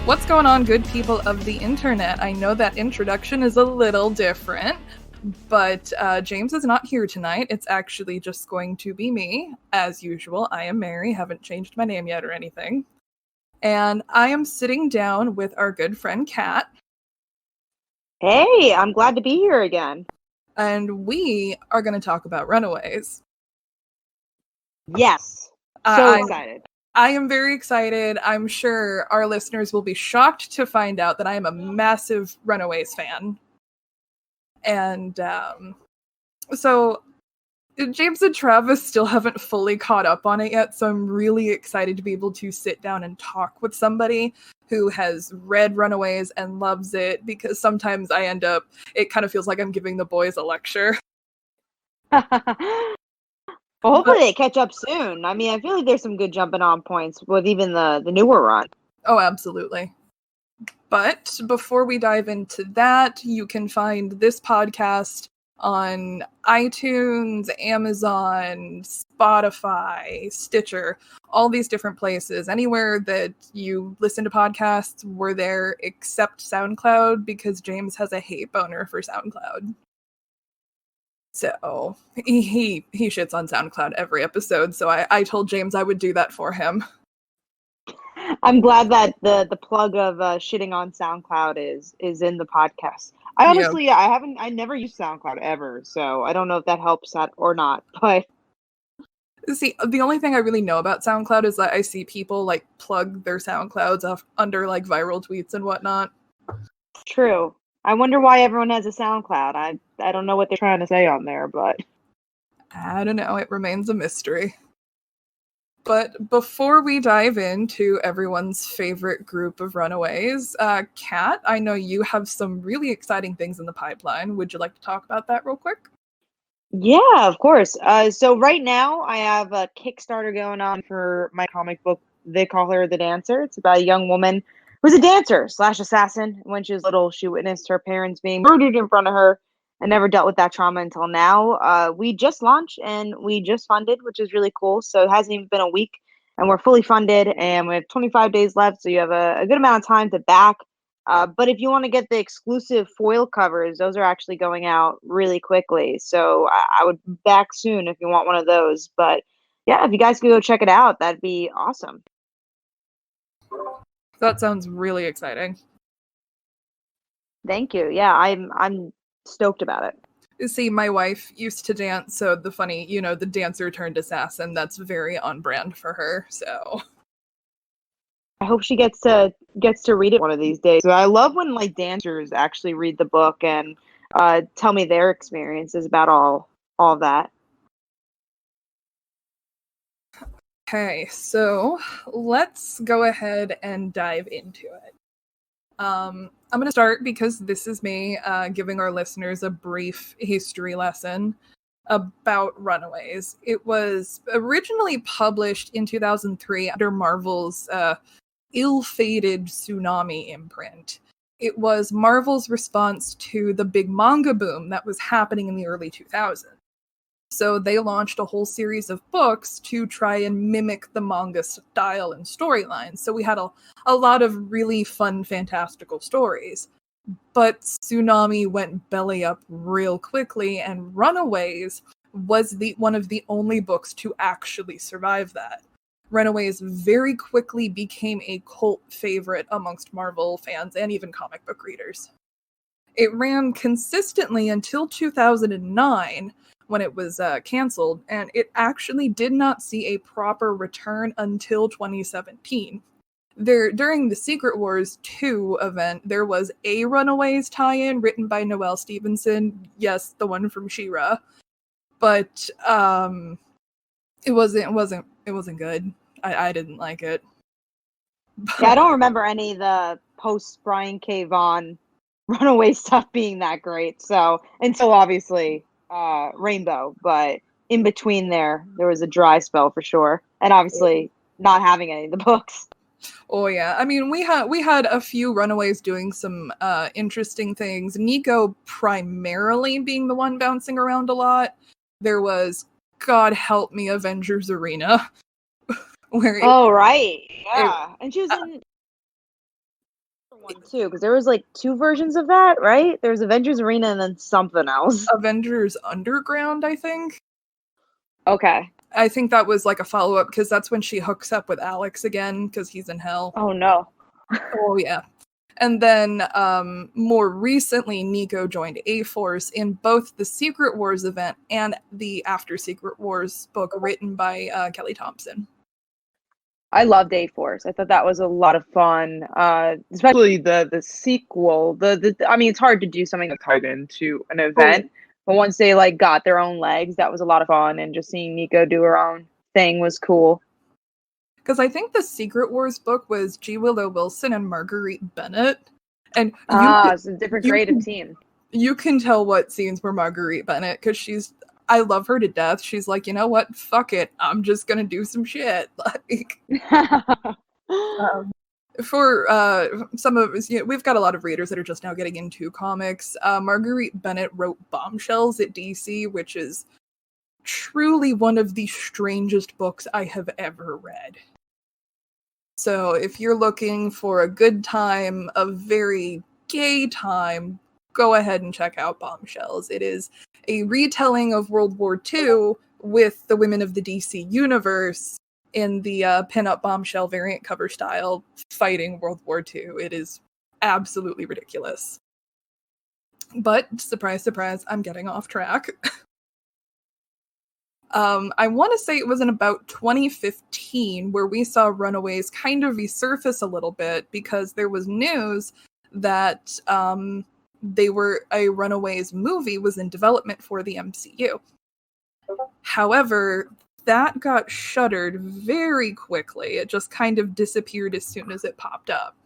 What's going on, good people of the internet? I know that introduction is a little different, but James is not here tonight. It's actually just going to be me, as usual. I am Mary, haven't changed my name yet or anything. And I am sitting down with our good friend Kat. Hey, I'm glad to be here again. And we are going to talk about Runaways. Yes. So excited. I am very excited. I'm sure our listeners will be shocked to find out that I am a massive Runaways fan. And so James and Travis still haven't fully caught up on it yet, so I'm really excited to be able to sit down and talk with somebody who has read Runaways and loves it, because sometimes it kind of feels like I'm giving the boys a lecture. Well, hopefully they catch up soon. I mean, I feel like there's some good jumping on points with even the newer run. Oh, absolutely. But before we dive into that, you can find this podcast on iTunes, Amazon, Spotify, Stitcher, all these different places. Anywhere that you listen to podcasts, we're there except SoundCloud, because James has a hate boner for SoundCloud. So he shits on SoundCloud every episode, so I told James I would do that for him. I'm glad that the plug of shitting on SoundCloud is in the podcast. I honestly, I never used SoundCloud ever, so I don't know if that helps that or not. But see, the only thing I really know about SoundCloud is that I see people like plug their SoundClouds off under like viral tweets and whatnot. True. I wonder why everyone has a SoundCloud. I don't know what they're trying to say on there, but I don't know. It remains a mystery. But before we dive into everyone's favorite group of Runaways, Kat, I know you have some really exciting things in the pipeline. Would you like to talk about that real quick? Yeah, of course. So right now I have a Kickstarter going on for my comic book. They Call Her the Dancer. It's about a young woman who's a dancer / assassin. When she was little, she witnessed her parents being murdered in front of her and never dealt with that trauma until now. We just launched and we just funded, which is really cool. So it hasn't even been a week and we're fully funded and we have 25 days left. So you have a good amount of time to back. But if you want to get the exclusive foil covers, those are actually going out really quickly. So I would back soon if you want one of those. But yeah, if you guys could go check it out, that'd be awesome. That sounds really exciting. Thank you. Yeah, I'm stoked about it. See, my wife used to dance, so the dancer turned assassin, that's very on brand for her, so I hope she gets to read it one of these days. So I love when like dancers actually read the book and tell me their experiences about all that. Okay, so let's go ahead and dive into it. I'm going to start because this is me giving our listeners a brief history lesson about Runaways. It was originally published in 2003 under Marvel's ill-fated Tsunami imprint. It was Marvel's response to the big manga boom that was happening in the early 2000s. So they launched a whole series of books to try and mimic the manga style and storylines. So we had a lot of really fun, fantastical stories. But Tsunami went belly up real quickly, and Runaways was one of the only books to actually survive that. Runaways very quickly became a cult favorite amongst Marvel fans and even comic book readers. It ran consistently until 2009, when it was canceled, and it actually did not see a proper return until 2017. during the Secret Wars 2 event, there was a Runaways tie-in written by Noelle Stevenson. Yes, the one from She-Ra. But it wasn't good. I didn't like it. Yeah, I don't remember any of the post Brian K. Vaughan Runaway stuff being that great. So until obviously Rainbow, but in between there was a dry spell for sure, and obviously not having any of the books. Oh yeah, I mean we had a few Runaways doing some interesting things. Nico primarily being the one bouncing around a lot. There was, God help me, Avengers Arena, where right, yeah, and she was in one too, because there was like 2 versions of that, right? There was Avengers Arena and then something else. Avengers Underground, I think. Okay. I think that was like a follow-up because that's when she hooks up with Alex again because he's in hell. Oh no. Oh yeah. And then more recently, Nico joined A-Force in both the Secret Wars event and the After Secret Wars book written by Kelly Thompson. I loved A-Force. I thought that was a lot of fun, especially the sequel. I mean, it's hard to do something that's tied into an event, but once they like got their own legs, that was a lot of fun. And just seeing Nico do her own thing was cool. Because I think the Secret Wars book was G. Willow Wilson and Marguerite Bennett, and it's a different creative team. You can tell what scenes were Marguerite Bennett because I love her to death. She's like, you know what? Fuck it. I'm just gonna do some shit. Like, for some of us, we've got a lot of readers that are just now getting into comics. Marguerite Bennett wrote Bombshells at DC, which is truly one of the strangest books I have ever read. So if you're looking for a good time, a very gay time, go ahead and check out Bombshells. It is a retelling of World War II with the women of the DC universe in the pin-up bombshell variant cover style fighting World War II. It is absolutely ridiculous. But, surprise, surprise, I'm getting off track. I want to say it was in about 2015 where we saw Runaways kind of resurface a little bit because there was news that a Runaways movie was in development for the MCU. However, that got shuttered very quickly. It just kind of disappeared as soon as it popped up.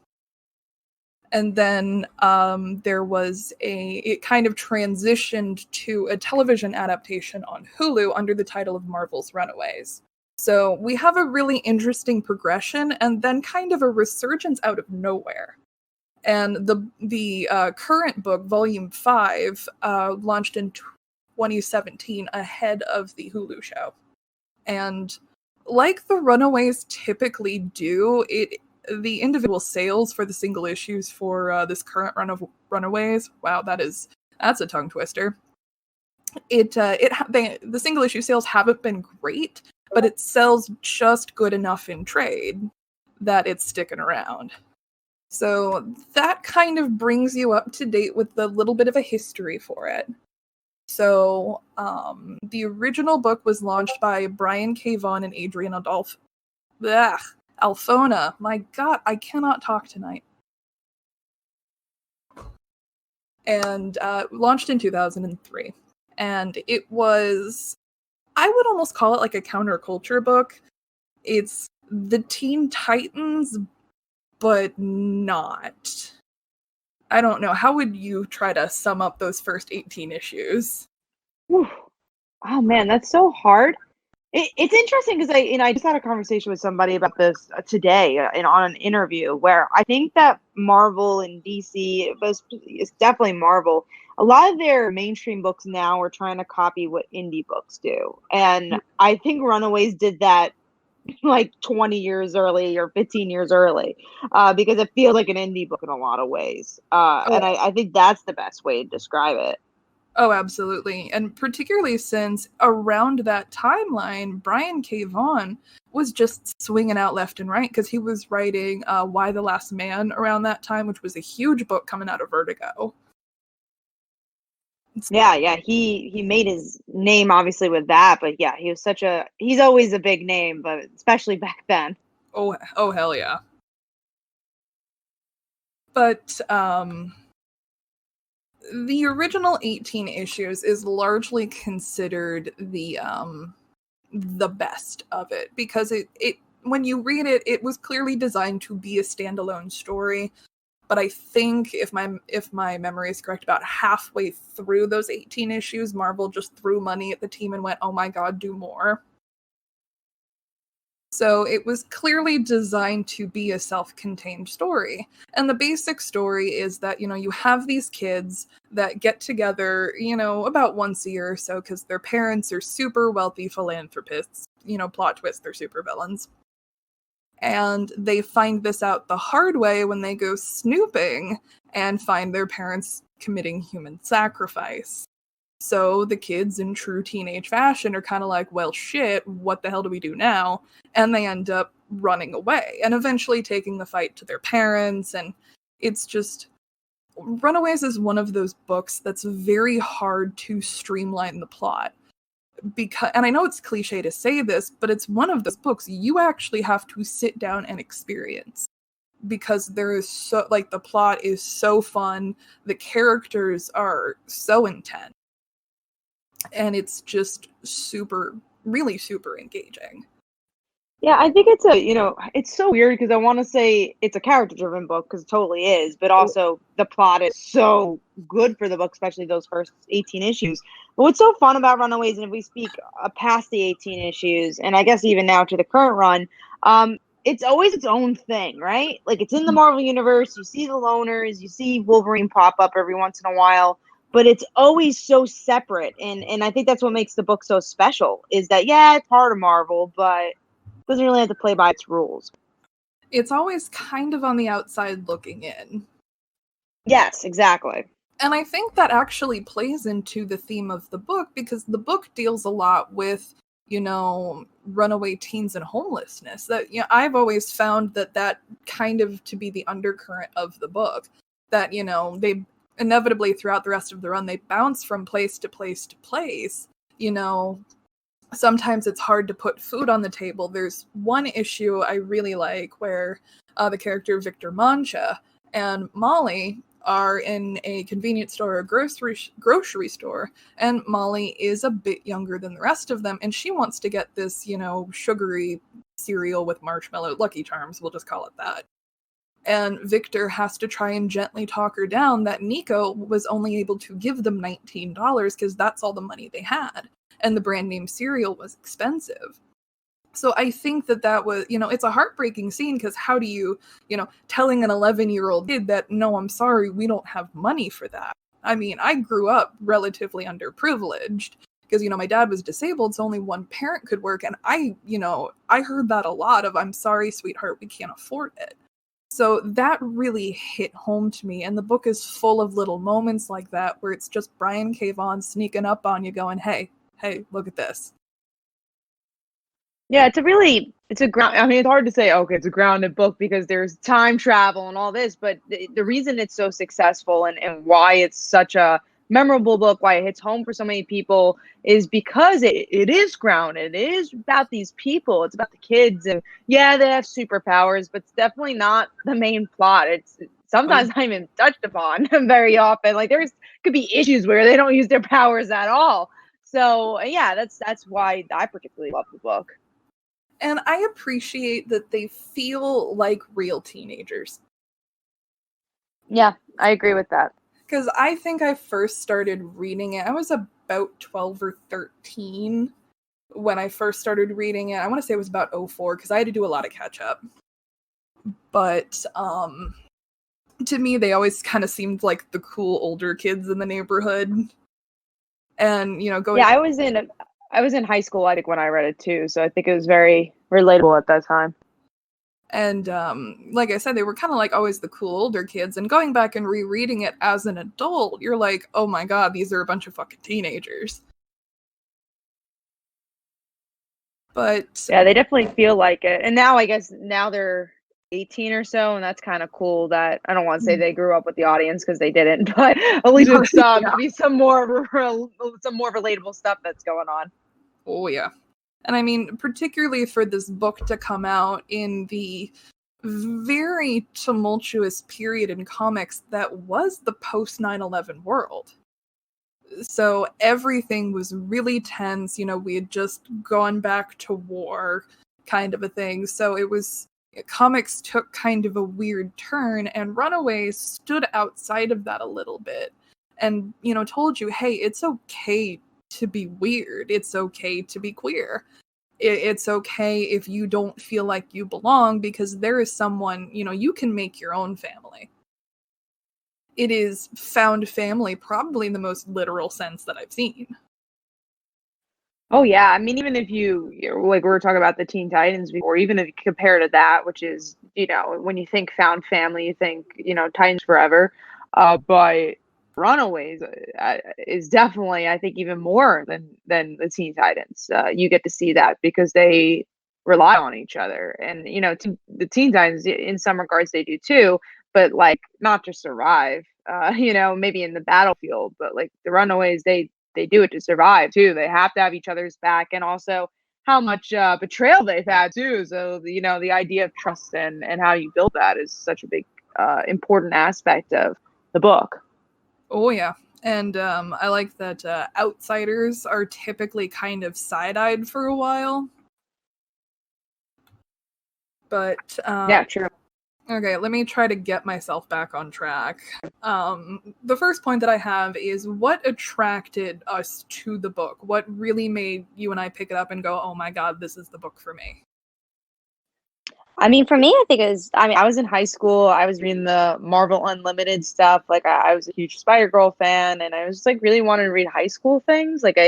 And then it kind of transitioned to a television adaptation on Hulu under the title of Marvel's Runaways. So we have a really interesting progression and then kind of a resurgence out of nowhere. And the current book, Volume 5, launched in 2017 ahead of the Hulu show. And like the Runaways typically do, the individual sales for the single issues for this current run of Runaways, wow, that's a tongue twister. The single issue sales haven't been great, but it sells just good enough in trade that it's sticking around. So that kind of brings you up to date with a little bit of a history for it. So the original book was launched by Brian K. Vaughan and Adrian Alfona. My God, I cannot talk tonight. And launched in 2003. And it was, I would almost call it like a counterculture book. It's the Teen Titans, but not. I don't know. How would you try to sum up those first 18 issues? Whew. Oh man, that's so hard. It's interesting because I just had a conversation with somebody about this today on an interview where I think that Marvel and DC, but it's definitely Marvel, a lot of their mainstream books now are trying to copy what indie books do. And I think Runaways did that like 20 years early or 15 years early because it feels like an indie book in a lot of ways. And I think that's the best way to describe it. Oh, absolutely. And particularly since around that timeline, Brian K. Vaughan was just swinging out left and right because he was writing Y the Last Man around that time, which was a huge book coming out of Vertigo. Yeah. He made his name obviously with that, but yeah, he's always a big name, but especially back then. Oh hell yeah. But the original 18 issues is largely considered the best of it, because it when you read it, it was clearly designed to be a standalone story. But I think if my memory is correct, about halfway through those 18 issues, Marvel just threw money at the team and went, "Oh my god, do more." So it was clearly designed to be a self-contained story. And the basic story is that, you have these kids that get together, about once a year or so, because their parents are super wealthy philanthropists. Plot twist, they're super villains. And they find this out the hard way when they go snooping and find their parents committing human sacrifice. So the kids, in true teenage fashion, are kind of like, well, shit, what the hell do we do now? And they end up running away and eventually taking the fight to their parents. And it's just, Runaways is one of those books that's very hard to streamline the plot. And I know it's cliche to say this, but it's one of those books you actually have to sit down and experience, because there is the plot is so fun, the characters are so intense, and it's just really super engaging. Yeah, I think it's so weird because I want to say it's a character-driven book, because it totally is, but also the plot is so good for the book, especially those first 18 issues. But what's so fun about Runaways, and if we speak past the 18 issues, and I guess even now to the current run, it's always its own thing, right? Like, it's in the Marvel universe, you see the loners, you see Wolverine pop up every once in a while, but it's always so separate, and I think that's what makes the book so special, is that, yeah, it's part of Marvel, but doesn't really have to play by its rules. It's always kind of on the outside looking in. Yes, exactly. And I think that actually plays into the theme of the book, because the book deals a lot with, runaway teens and homelessness. That, I've always found that kind of to be the undercurrent of the book. That, they inevitably throughout the rest of the run, they bounce from place to place to place, Sometimes it's hard to put food on the table. There's one issue I really like where the character Victor Mancha and Molly are in a convenience store or grocery store, and Molly is a bit younger than the rest of them, and she wants to get this, sugary cereal with marshmallow, Lucky Charms, we'll just call it that. And Victor has to try and gently talk her down that Nico was only able to give them $19 because that's all the money they had. And the brand name cereal was expensive. So I think that was, it's a heartbreaking scene, because how do you, telling an 11-year-old kid that, no, I'm sorry, we don't have money for that. I mean, I grew up relatively underprivileged because, my dad was disabled, so only one parent could work. And I heard that a lot of, I'm sorry, sweetheart, we can't afford it. So that really hit home to me, and the book is full of little moments like that where it's just Brian K. Vaughan sneaking up on you going, hey, look at this. Yeah, it's hard to say, okay, it's a grounded book because there's time travel and all this, but the reason it's so successful and why it's such a memorable book, why it hits home for so many people, is because it is grounded. It is about these people. It's about the kids, and yeah, they have superpowers, but it's definitely not the main plot. It's sometimes not even touched upon very often. Like, could be issues where they don't use their powers at all. So yeah, that's why I particularly love the book. And I appreciate that they feel like real teenagers. Yeah, I agree with that. Because I think I first started reading it, I was about 12 or 13 when I first started reading it. I want to say it was about 04, because I had to do a lot of catch up. But to me, they always kind of seemed like the cool older kids in the neighborhood. And, going... Yeah, I was in high school, I think, when I read it too, so I think it was very relatable at that time. And like I said, they were kind of like always the cool older kids, and going back and rereading it as an adult, you're like, oh my god, these are a bunch of fucking teenagers. But yeah, they definitely feel like it. And now I guess they're 18 or so, and that's kind of cool. That I don't want to say they grew up with the audience, because they didn't, but at least it's maybe some more relatable stuff that's going on. Oh yeah. And I mean, particularly for this book to come out in the very tumultuous period in comics that was the post 9/11 world. So everything was really tense. We had just gone back to war, kind of a thing. So comics took kind of a weird turn, and Runaways stood outside of that a little bit and, told you, hey, it's okay to be weird. It's okay to be queer. It's okay if you don't feel like you belong, because there is someone, you can make your own family. It is found family, probably in the most literal sense that I've seen. Oh yeah, I mean, even if like we were talking about the Teen Titans before, even if you compare to that, which is, when you think found family, you think, Titans Forever, but Runaways is definitely, I think, even more than the Teen Titans. You get to see that because they rely on each other, and the Teen Titans, in some regards, they do too, but like not to survive, maybe in the battlefield, but like the Runaways, they do it to survive too. They have to have each other's back, and also how much betrayal they've had too. So the idea of trust and how you build that is such a big important aspect of the book. Oh yeah, and I like that outsiders are typically kind of side-eyed for a while. But Yeah, true. okay, let me try to get myself back on track. The first point that I have is, what attracted us to the book? What really made you and I pick it up and go, oh my god, this is the book for me? I mean, for me, I think I was in high school. I was reading the Marvel Unlimited stuff. Like, I was a huge Spider-Girl fan, and I was just like really wanting to read high school things. Like,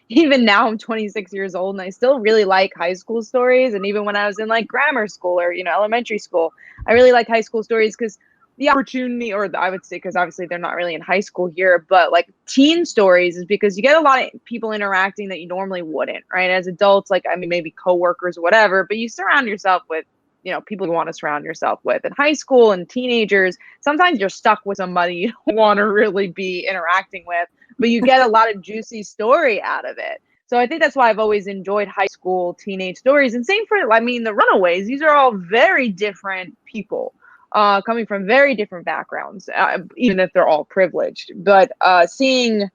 even now I'm 26 years old, and I still really like high school stories. And even when I was in like grammar school or elementary school, I really like high school stories because the opportunity, or I would say, because obviously they're not really in high school here, but like teen stories, is because you get a lot of people interacting that you normally wouldn't, right? As adults, like, I mean, maybe coworkers or whatever, but you surround yourself with people you want to surround yourself with. In high school and teenagers, sometimes you're stuck with somebody you don't want to really be interacting with, but you get a lot of juicy story out of it. So I think that's why I've always enjoyed high school teenage stories. And same for, I mean, the Runaways. These are all very different people, coming from very different backgrounds, even if they're all privileged. But seeing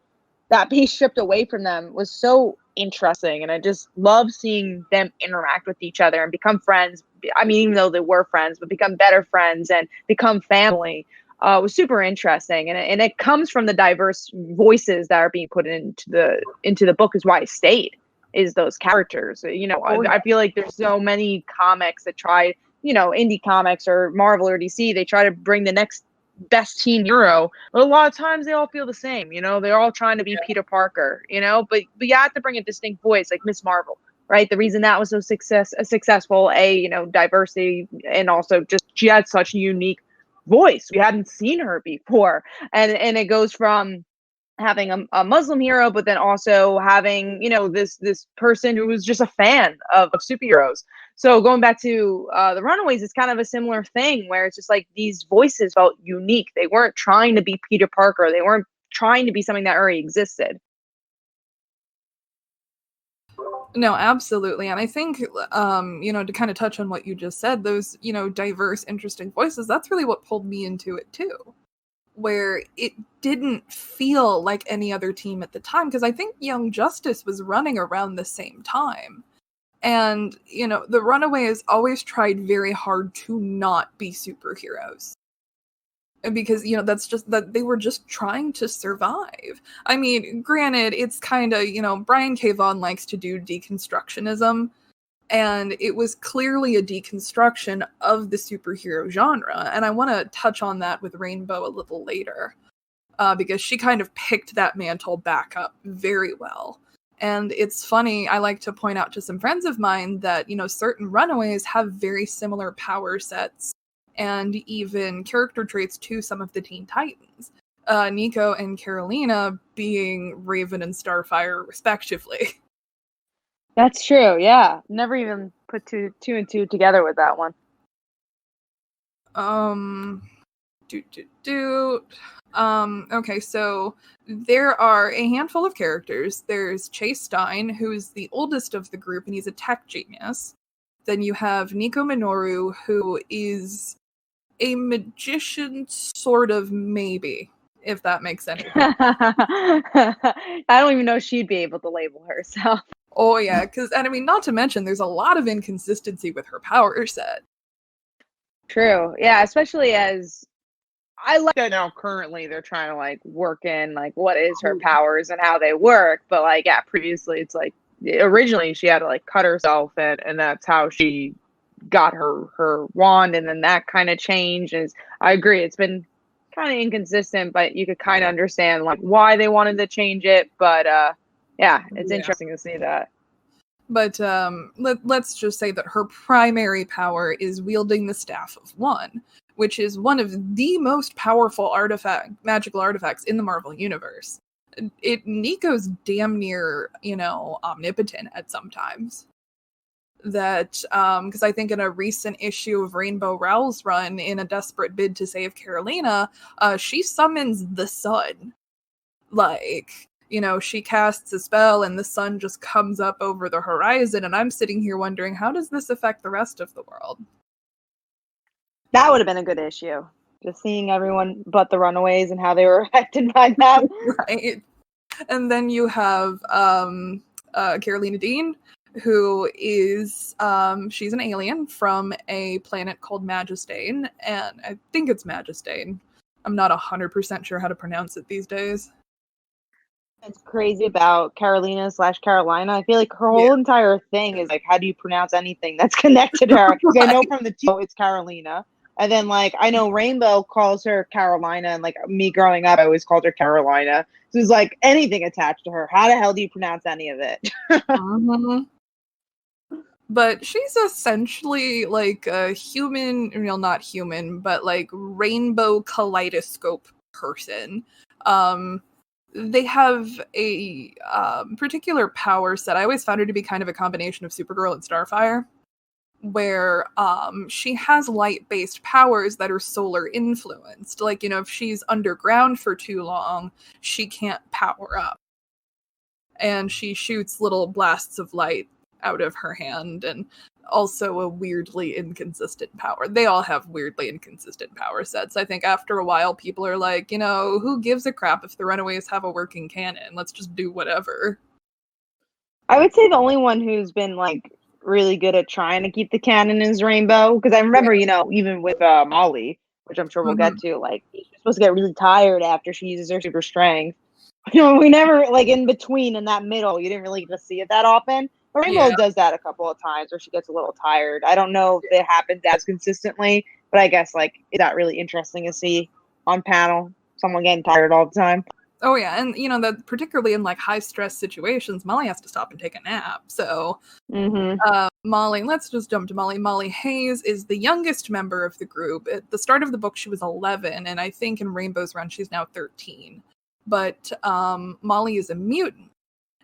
that be stripped away from them was so interesting, and I just love seeing them interact with each other and become friends. I mean, even though they were friends, but become better friends and become family. Was super interesting, and it comes from the diverse voices that are being put into the book. Is why I stayed, is those characters. I feel like there's so many comics that try, indie comics or Marvel or DC, they try to bring the next best teen hero, but a lot of times they all feel the same. They're all trying to be Peter Parker. But you have to bring a distinct voice, like Miss Marvel, right? The reason that was so successful, diversity, and also just she had such a unique voice. We hadn't seen her before, and it goes from having a Muslim hero, but then also having this person who was just a fan of superheroes. So going back to the Runaways, it's kind of a similar thing where it's just like these voices felt unique. They weren't trying to be Peter Parker. They weren't trying to be something that already existed. No, absolutely. And I think, to kind of touch on what you just said, those, diverse, interesting voices, that's really what pulled me into it too. Where it didn't feel like any other team at the time, because I think Young Justice was running around the same time. And, the Runaways always tried very hard to not be superheroes. Because, that's just that they were just trying to survive. I mean, granted, it's kind of, Brian K. Vaughan likes to do deconstructionism, and it was clearly a deconstruction of the superhero genre. And I want to touch on that with Rainbow a little later, because she kind of picked that mantle back up very well. And it's funny, I like to point out to some friends of mine that, certain Runaways have very similar power sets and even character traits to some of the Teen Titans. Nico and Carolina being Raven and Starfire, respectively. That's true. Yeah, never even put two and two together with that one. Okay, so there are a handful of characters. There's Chase Stein, who's the oldest of the group, and he's a tech genius. Then you have Nico Minoru, who is a magician, sort of, maybe, if that makes any sense. I don't even know if she'd be able to label herself. Oh yeah, and I mean, not to mention, there's a lot of inconsistency with her power set. True, yeah, especially as I like that now. Currently, they're trying to like work in like what is her powers and how they work. But like, yeah, previously it's like originally she had to like cut herself, and that's how she got her wand, and then that kind of changed. And I agree, it's been kind of inconsistent, but you could kind of understand like why they wanted to change it. But yeah, it's interesting to see that. But let's just say that her primary power is wielding the Staff of One, which is one of the most powerful magical artifacts in the Marvel Universe. Nico's damn near, omnipotent at sometimes. That, because I think in a recent issue of Rainbow Rowell's run, in a desperate bid to save Carolina, she summons the sun. Like, she casts a spell and the sun just comes up over the horizon, and I'm sitting here wondering, how does this affect the rest of the world? That would have been a good issue. Just seeing everyone but the Runaways and how they were affected by that. Right. And then you have Carolina Dean, who is, she's an alien from a planet called Magistane, and I think it's Magistane. I'm not 100% sure how to pronounce it these days. It's crazy about Carolina/Carolina. I feel like her whole entire thing is like, how do you pronounce anything that's connected to her? Because I know from the two, it's Carolina. And then, like, I know Rainbow calls her Carolina, and, like, me growing up, I always called her Carolina. So it's like anything attached to her. How the hell do you pronounce any of it? But she's essentially like a human, not human, but like rainbow kaleidoscope person. They have a particular power set. I always found her to be kind of a combination of Supergirl and Starfire, where she has light-based powers that are solar influenced. Like, if she's underground for too long, she can't power up. And she shoots little blasts of light out of her hand, and also a weirdly inconsistent power. They all have weirdly inconsistent power sets. I think after a while, people are like, who gives a crap if the Runaways have a working cannon? Let's just do whatever. I would say the only one who's been, like, really good at trying to keep the canon is Rainbow. Because I remember, even with Molly, which I'm sure we'll get to, like, she's supposed to get really tired after she uses her super strength. We never, like, in between, in that middle, you didn't really get to see it that often. But Rainbow does that a couple of times where she gets a little tired. I don't know if it happens as consistently, but I guess, like, is that really interesting to see on panel? Someone getting tired all the time. Oh yeah, and that particularly in like high stress situations, Molly has to stop and take a nap. So Molly, let's just jump to Molly. Molly Hayes is the youngest member of the group. At the start of the book, she was 11, and I think in Rainbow's run, she's now 13. But Molly is a mutant,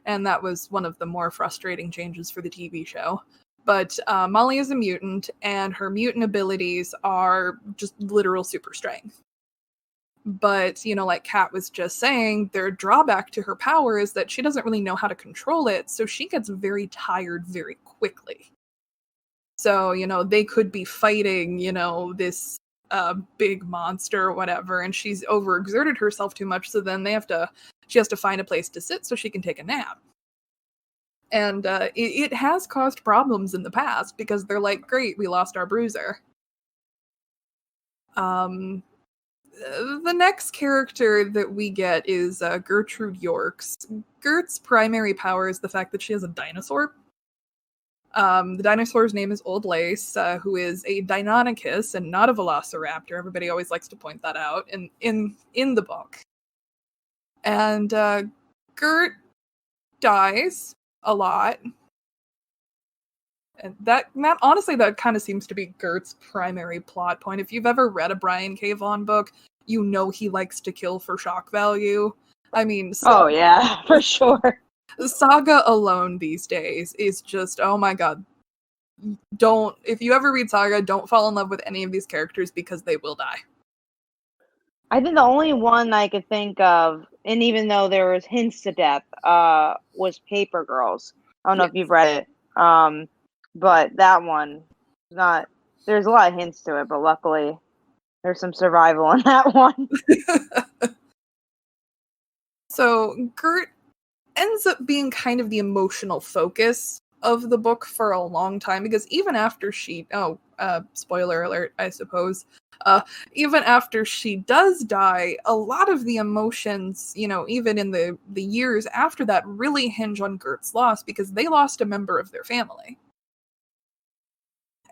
and that was one of the more frustrating changes for the TV show. But Molly is a mutant, and her mutant abilities are just literal super strength. But, like Kat was just saying, their drawback to her power is that she doesn't really know how to control it, so she gets very tired very quickly. So, they could be fighting, this big monster or whatever, and she's overexerted herself too much, so then she has to find a place to sit so she can take a nap. And it has caused problems in the past, because they're like, great, we lost our bruiser. The next character that we get is Gertrude Yorks. Gert's primary power is the fact that she has a dinosaur. The dinosaur's name is Old Lace, who is a Deinonychus and not a Velociraptor. Everybody always likes to point that out in the book. And Gert dies a lot. And that honestly, that kind of seems to be Gert's primary plot point. If you've ever read a Brian K. Vaughan book, he likes to kill for shock value. I mean, oh yeah, for sure. Saga alone these days is just, oh my god. If you ever read Saga, don't fall in love with any of these characters, because they will die. I think the only one I could think of, and even though there was hints to death, was Paper Girls. I don't know if you've read it. but that one not. There's a lot of hints to it, but luckily there's some survival in that one. So Gert ends up being kind of the emotional focus of the book for a long time, because even after she spoiler alert, I suppose, even after she does die, a lot of the emotions, even in the years after that, really hinge on Gert's loss, because they lost a member of their family.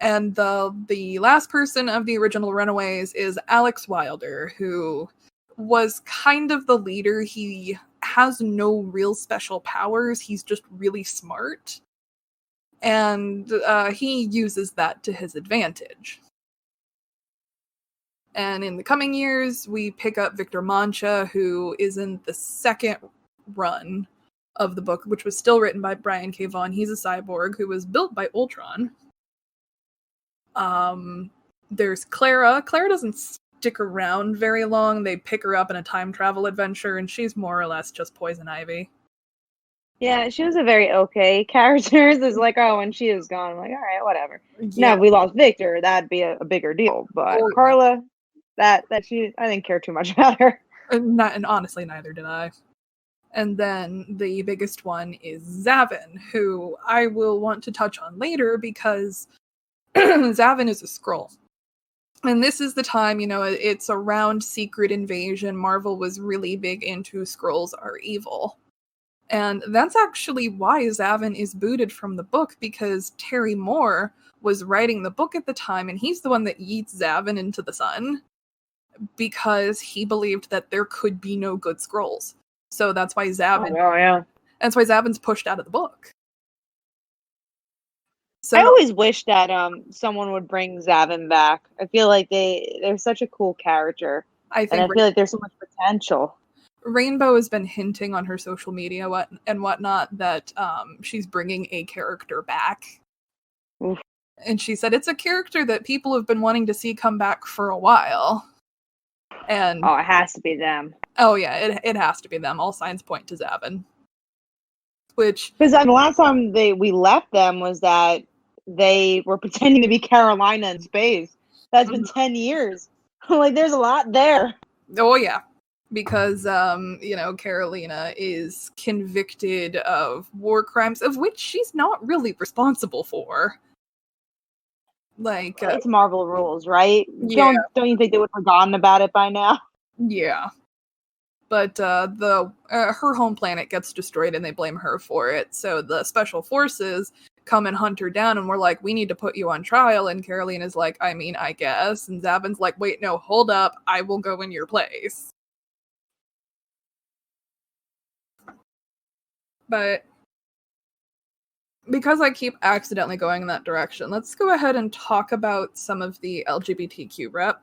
And the last person of the original Runaways is Alex Wilder, who was kind of the leader. He has no real special powers. He's just really smart. And he uses that to his advantage. And in the coming years, we pick up Victor Mancha, who is in the second run of the book, which was still written by Brian K. Vaughan. He's a cyborg who was built by Ultron. There's Clara. Clara doesn't stick around very long. They pick her up in a time travel adventure, and she's more or less just Poison Ivy. Yeah, she was a very okay character. It's like, oh, when she was gone, I'm like, all right, whatever. Yeah. Now, if we lost Victor, that'd be a bigger deal. But Carla, I didn't care too much about her. And honestly, neither did I. And then the biggest one is Zavin, who I will want to touch on later, because Zavin is a Skrull. And this is the time, it's around Secret Invasion. Marvel was really big into Skrulls are evil. And that's actually why Zavin is booted from the book, because Terry Moore was writing the book at the time, and he's the one that yeets Zavin into the sun, because he believed that there could be no good Skrulls. So that's why Zavin. Oh, yeah. That's why Zavin's pushed out of the book. So I always wish that someone would bring Zavin back. I feel like they're such a cool character, and I feel like there's so much potential. Rainbow has been hinting on her social media and whatnot that she's bringing a character back. Oof. And she said it's a character that people have been wanting to see come back for a while. And it has to be them. Oh yeah, it has to be them. All signs point to Zavin. Which, because the last time we left them was that they were pretending to be Carolina in space. That's been 10 years. Like, there's a lot there. Oh yeah. Because, Carolina is convicted of war crimes, of which she's not really responsible for. Like, it's Marvel rules, right? Yeah. Don't you think they would have forgotten about it by now? Yeah. But her home planet gets destroyed, and they blame her for it. So the special forces come and hunt her down, and we're like, we need to put you on trial. And Carolina's like, I guess. And Zavin's like, wait, no, hold up. I will go in your place. But because I keep accidentally going in that direction, let's go ahead and talk about some of the LGBTQ rep.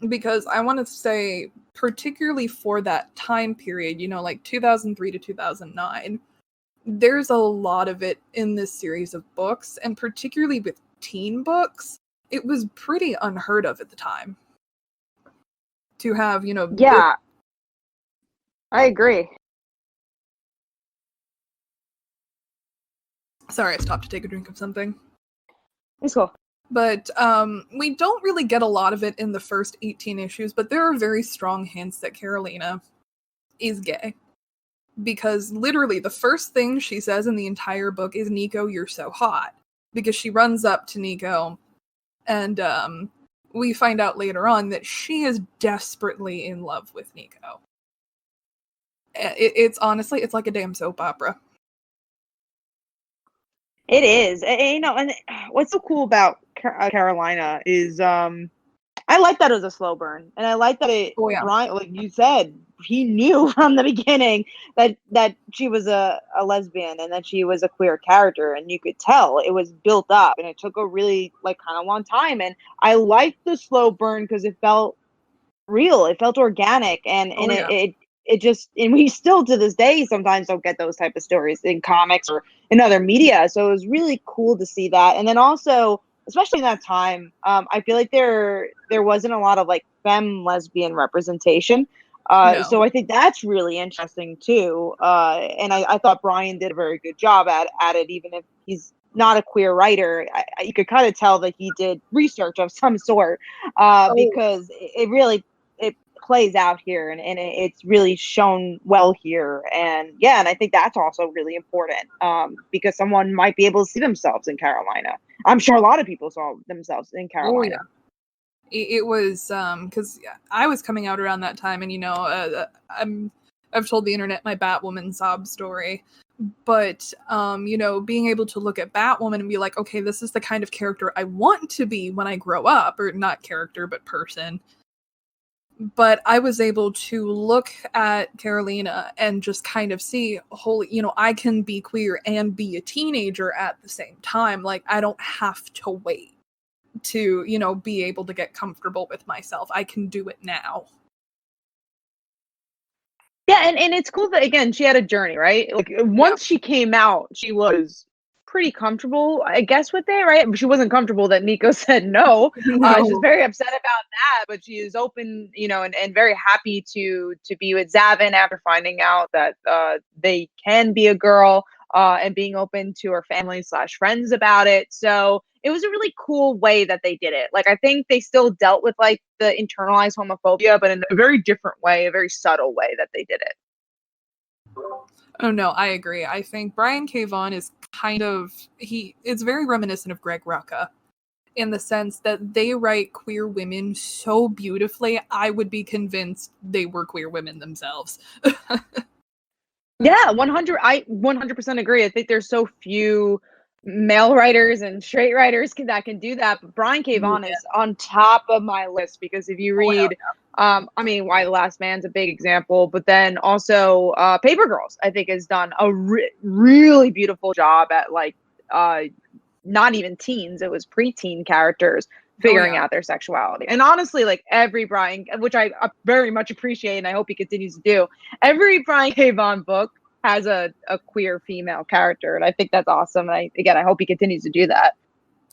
Because I want to say, particularly for that time period, like 2003 to 2009, there's a lot of it in this series of books, and particularly with teen books, it was pretty unheard of at the time. To have, Yeah. I agree. Sorry, I stopped to take a drink of something. It's cool. But we don't really get a lot of it in the first 18 issues, but there are very strong hints that Carolina is gay. Because literally the first thing she says in the entire book is, Nico, you're so hot. Because she runs up to Nico, and we find out later on that she is desperately in love with Nico. It's honestly, it's like a damn soap opera. It is. And what's so cool about Carolina is I like that it was a slow burn, and I like that Brian, like you said, he knew from the beginning that she was a lesbian and that she was a queer character, and you could tell it was built up, and it took a really kind of long time. And I liked the slow burn because it felt real, it felt organic, and it just, and we still to this day sometimes don't get those type of stories in comics or in other media. So it was really cool to see that. And then also, especially in that time, I feel like there wasn't a lot of femme lesbian representation. No. So I think that's really interesting too. And I thought Brian did a very good job at it, even if he's not a queer writer, you could kind of tell that he did research of some sort, Oh, because it really it plays out here, and it's really shown well here. And yeah, and I think that's also really important, because someone might be able to see themselves in Carolina. I'm sure a lot of people saw themselves in oh Carolina. yeah. It was because I was coming out around that time, and I've told the internet my Batwoman sob story, but being able to look at Batwoman and be like, okay, this is the kind of character I want to be when I grow up, or not character but person. But I was able to look at Carolina and just kind of see, holy, I can be queer and be a teenager at the same time. Like, I don't have to wait to, be able to get comfortable with myself. I can do it now. Yeah, and it's cool that, again, she had a journey, right? Like, Yeah. once she came out, she was pretty comfortable, I guess, with it, right? She wasn't comfortable that Nico said no. She's No. very upset about that, but she is open, and very happy to be with Zavin after finding out that they can be a girl, and being open to her family slash friends about it. So it was a really cool way that they did it. Like, I think they still dealt with like the internalized homophobia, but in a very different way, a very subtle way that they did it. Oh no, I agree. I think Brian K. Vaughan is it's very reminiscent of Greg Rucka in the sense that they write queer women so beautifully, I would be convinced they were queer women themselves. Yeah, 100. I 100% agree. I think there's so few male writers and straight writers that can do that. But Brian K. Yeah. Vaughan is on top of my list, because if you Oh, hell read, I mean, Why the Last Man's a big example, but then also Paper Girls, I think, has done a really beautiful job at like uh, not even teens, it was preteen characters yeah. Oh figuring yeah. out their sexuality. And honestly, like every Brian, which I very much appreciate, and I hope he continues to do, every Brian K. Vaughan book has a queer female character, and I think that's awesome. And I hope he continues to do that.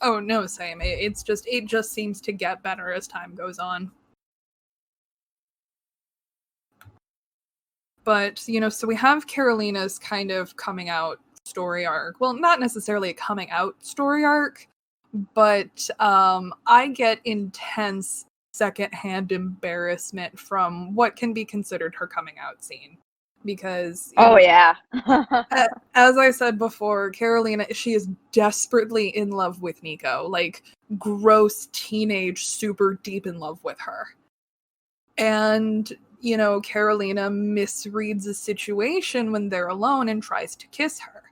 Oh no, same. It just seems to get better as time goes on. But, so we have Carolina's kind of coming out story arc. Well, not necessarily a coming out story arc, but I get intense secondhand embarrassment from what can be considered her coming out scene. Because, Oh yeah. as I said before, Carolina, she is desperately in love with Nico. Like, gross teenage, super deep in love with her. And, Carolina misreads the situation when they're alone and tries to kiss her.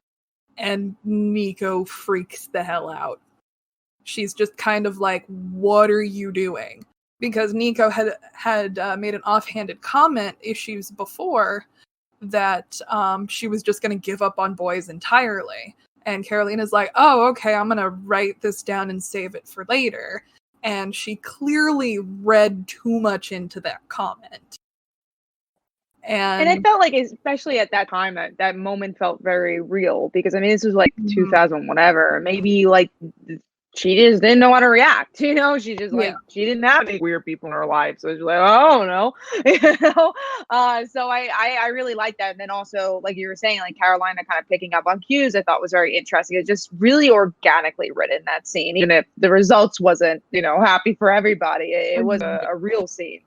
And Nico freaks the hell out. She's just kind of like, what are you doing? Because Nico had made an offhanded comment issues before that she was just going to give up on boys entirely. And Carolina's like, oh, okay, I'm going to write this down and save it for later. And she clearly read too much into that comment. And I And felt like, especially at that time, that moment felt very real, because I mean, this was like 2000 whatever. Maybe like she just didn't know how to react. She just yeah. like she didn't have any weird people in her life, so she's like, oh no, you know. So I really like that. And then also, like you were saying, like Carolina kind of picking up on cues, I thought was very interesting. It's just really organically written, that scene, even if the results wasn't happy for everybody. It was a real scene.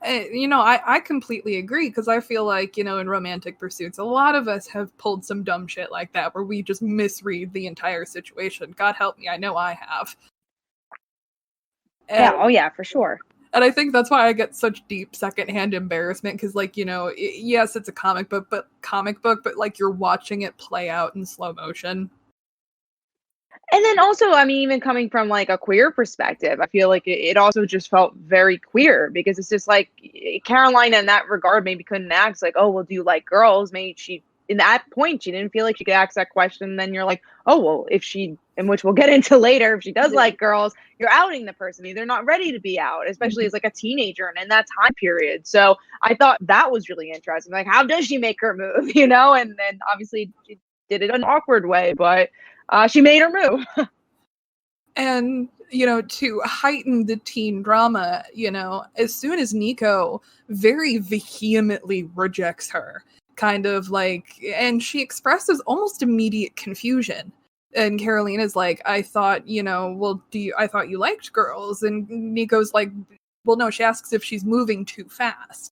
I completely agree, because I feel like, in romantic pursuits, a lot of us have pulled some dumb shit like that where we just misread the entire situation. God help me, I know I have. Yeah, And, oh yeah, for sure. and I think that's why I get such deep secondhand embarrassment, because, like, yes, it's a comic book, but like you're watching it play out in slow motion. And then also, I mean, even coming from like a queer perspective, I feel like it also just felt very queer, because it's just like Carolina in that regard maybe couldn't ask like, oh, well, do you like girls? Maybe she, in that point, she didn't feel like she could ask that question. Then you're like, oh, well, if she, and which we'll get into later, if she does like girls, you're outing the person. They're not ready to be out, especially as like a teenager and in that time period. So I thought that was really interesting. Like, how does she make her move? And then obviously she did it in an awkward way, but she made her move. And, to heighten the teen drama, as soon as Nico very vehemently rejects her, kind of like, and she expresses almost immediate confusion. And Carolina's like, I thought, well, I thought you liked girls. And Nico's like, well, no, she asks if she's moving too fast.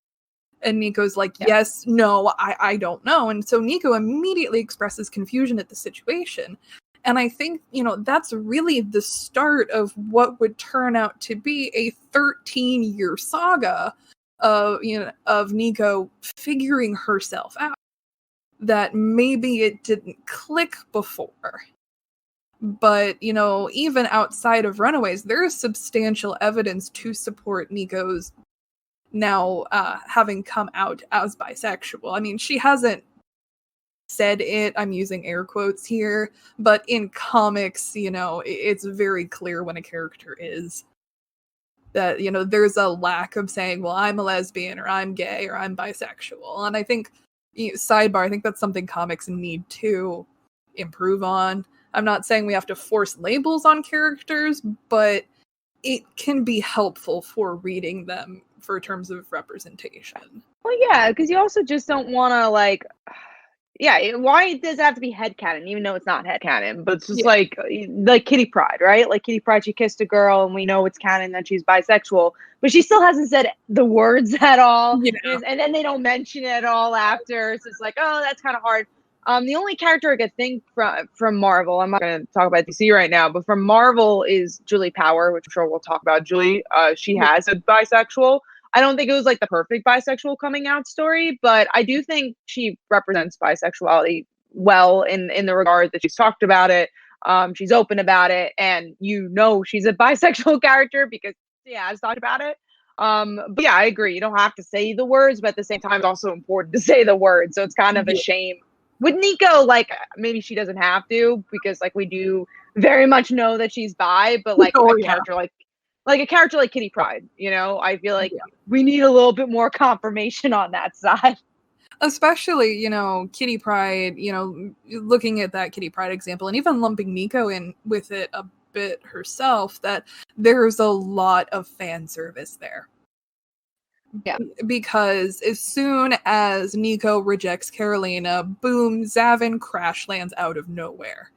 And Nico's like, yes, no, I don't know. And so Nico immediately expresses confusion at the situation. And I think, that's really the start of what would turn out to be a 13-year saga of Nico figuring herself out. That maybe it didn't click before. But, even outside of Runaways, there is substantial evidence to support Nico's now having come out as bisexual. I mean, she hasn't said it, I'm using air quotes here, but in comics, it's very clear when a character is. That, there's a lack of saying, well, I'm a lesbian, or I'm gay, or I'm bisexual. And I think, sidebar, I think that's something comics need to improve on. I'm not saying we have to force labels on characters, but it can be helpful for reading them for terms of representation. Well, yeah, because you also just don't want to, why does it have to be headcanon, even though it's not headcanon? But it's just like Kitty Pryde, right? Like Kitty Pryde, she kissed a girl, and we know it's canon that she's bisexual, but she still hasn't said the words at all. Yeah. And then they don't mention it at all after. So it's like, oh, that's kind of hard. The only character I could think from Marvel, I'm not going to talk about DC right now, but from Marvel is Julie Power, which I'm sure we'll talk about. Julie, she has a bisexual. I don't think it was like the perfect bisexual coming out story, but I do think she represents bisexuality well in the regard that she's talked about it. She's open about it, and she's a bisexual character because she has talked about it. But yeah, I agree. You don't have to say the words, but at the same time, it's also important to say the words. So it's kind of a shame. With Nico, maybe she doesn't have to, because we do very much know that she's bi, but character a character like Kitty Pryde, I feel like we need a little bit more confirmation on that side. Especially, Kitty Pryde, looking at that Kitty Pryde example, and even lumping Nico in with it a bit herself, that there's a lot of fan service there. Yeah. Because as soon as Nico rejects Carolina, boom, Zavin crash lands out of nowhere.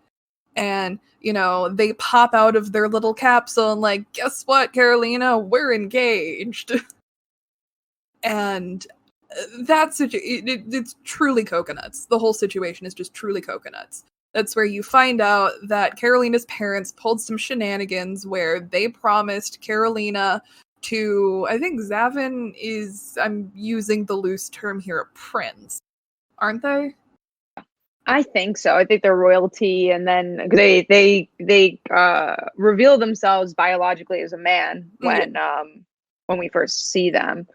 And, they pop out of their little capsule and guess what, Carolina? We're engaged. And it's truly coconuts. The whole situation is just truly coconuts. That's where you find out that Carolina's parents pulled some shenanigans where they promised Carolina to, I think Zavin is, I'm using the loose term here, a prince. Aren't they? I think so. I think they're royalty, and then they reveal themselves biologically as a man when we first see them.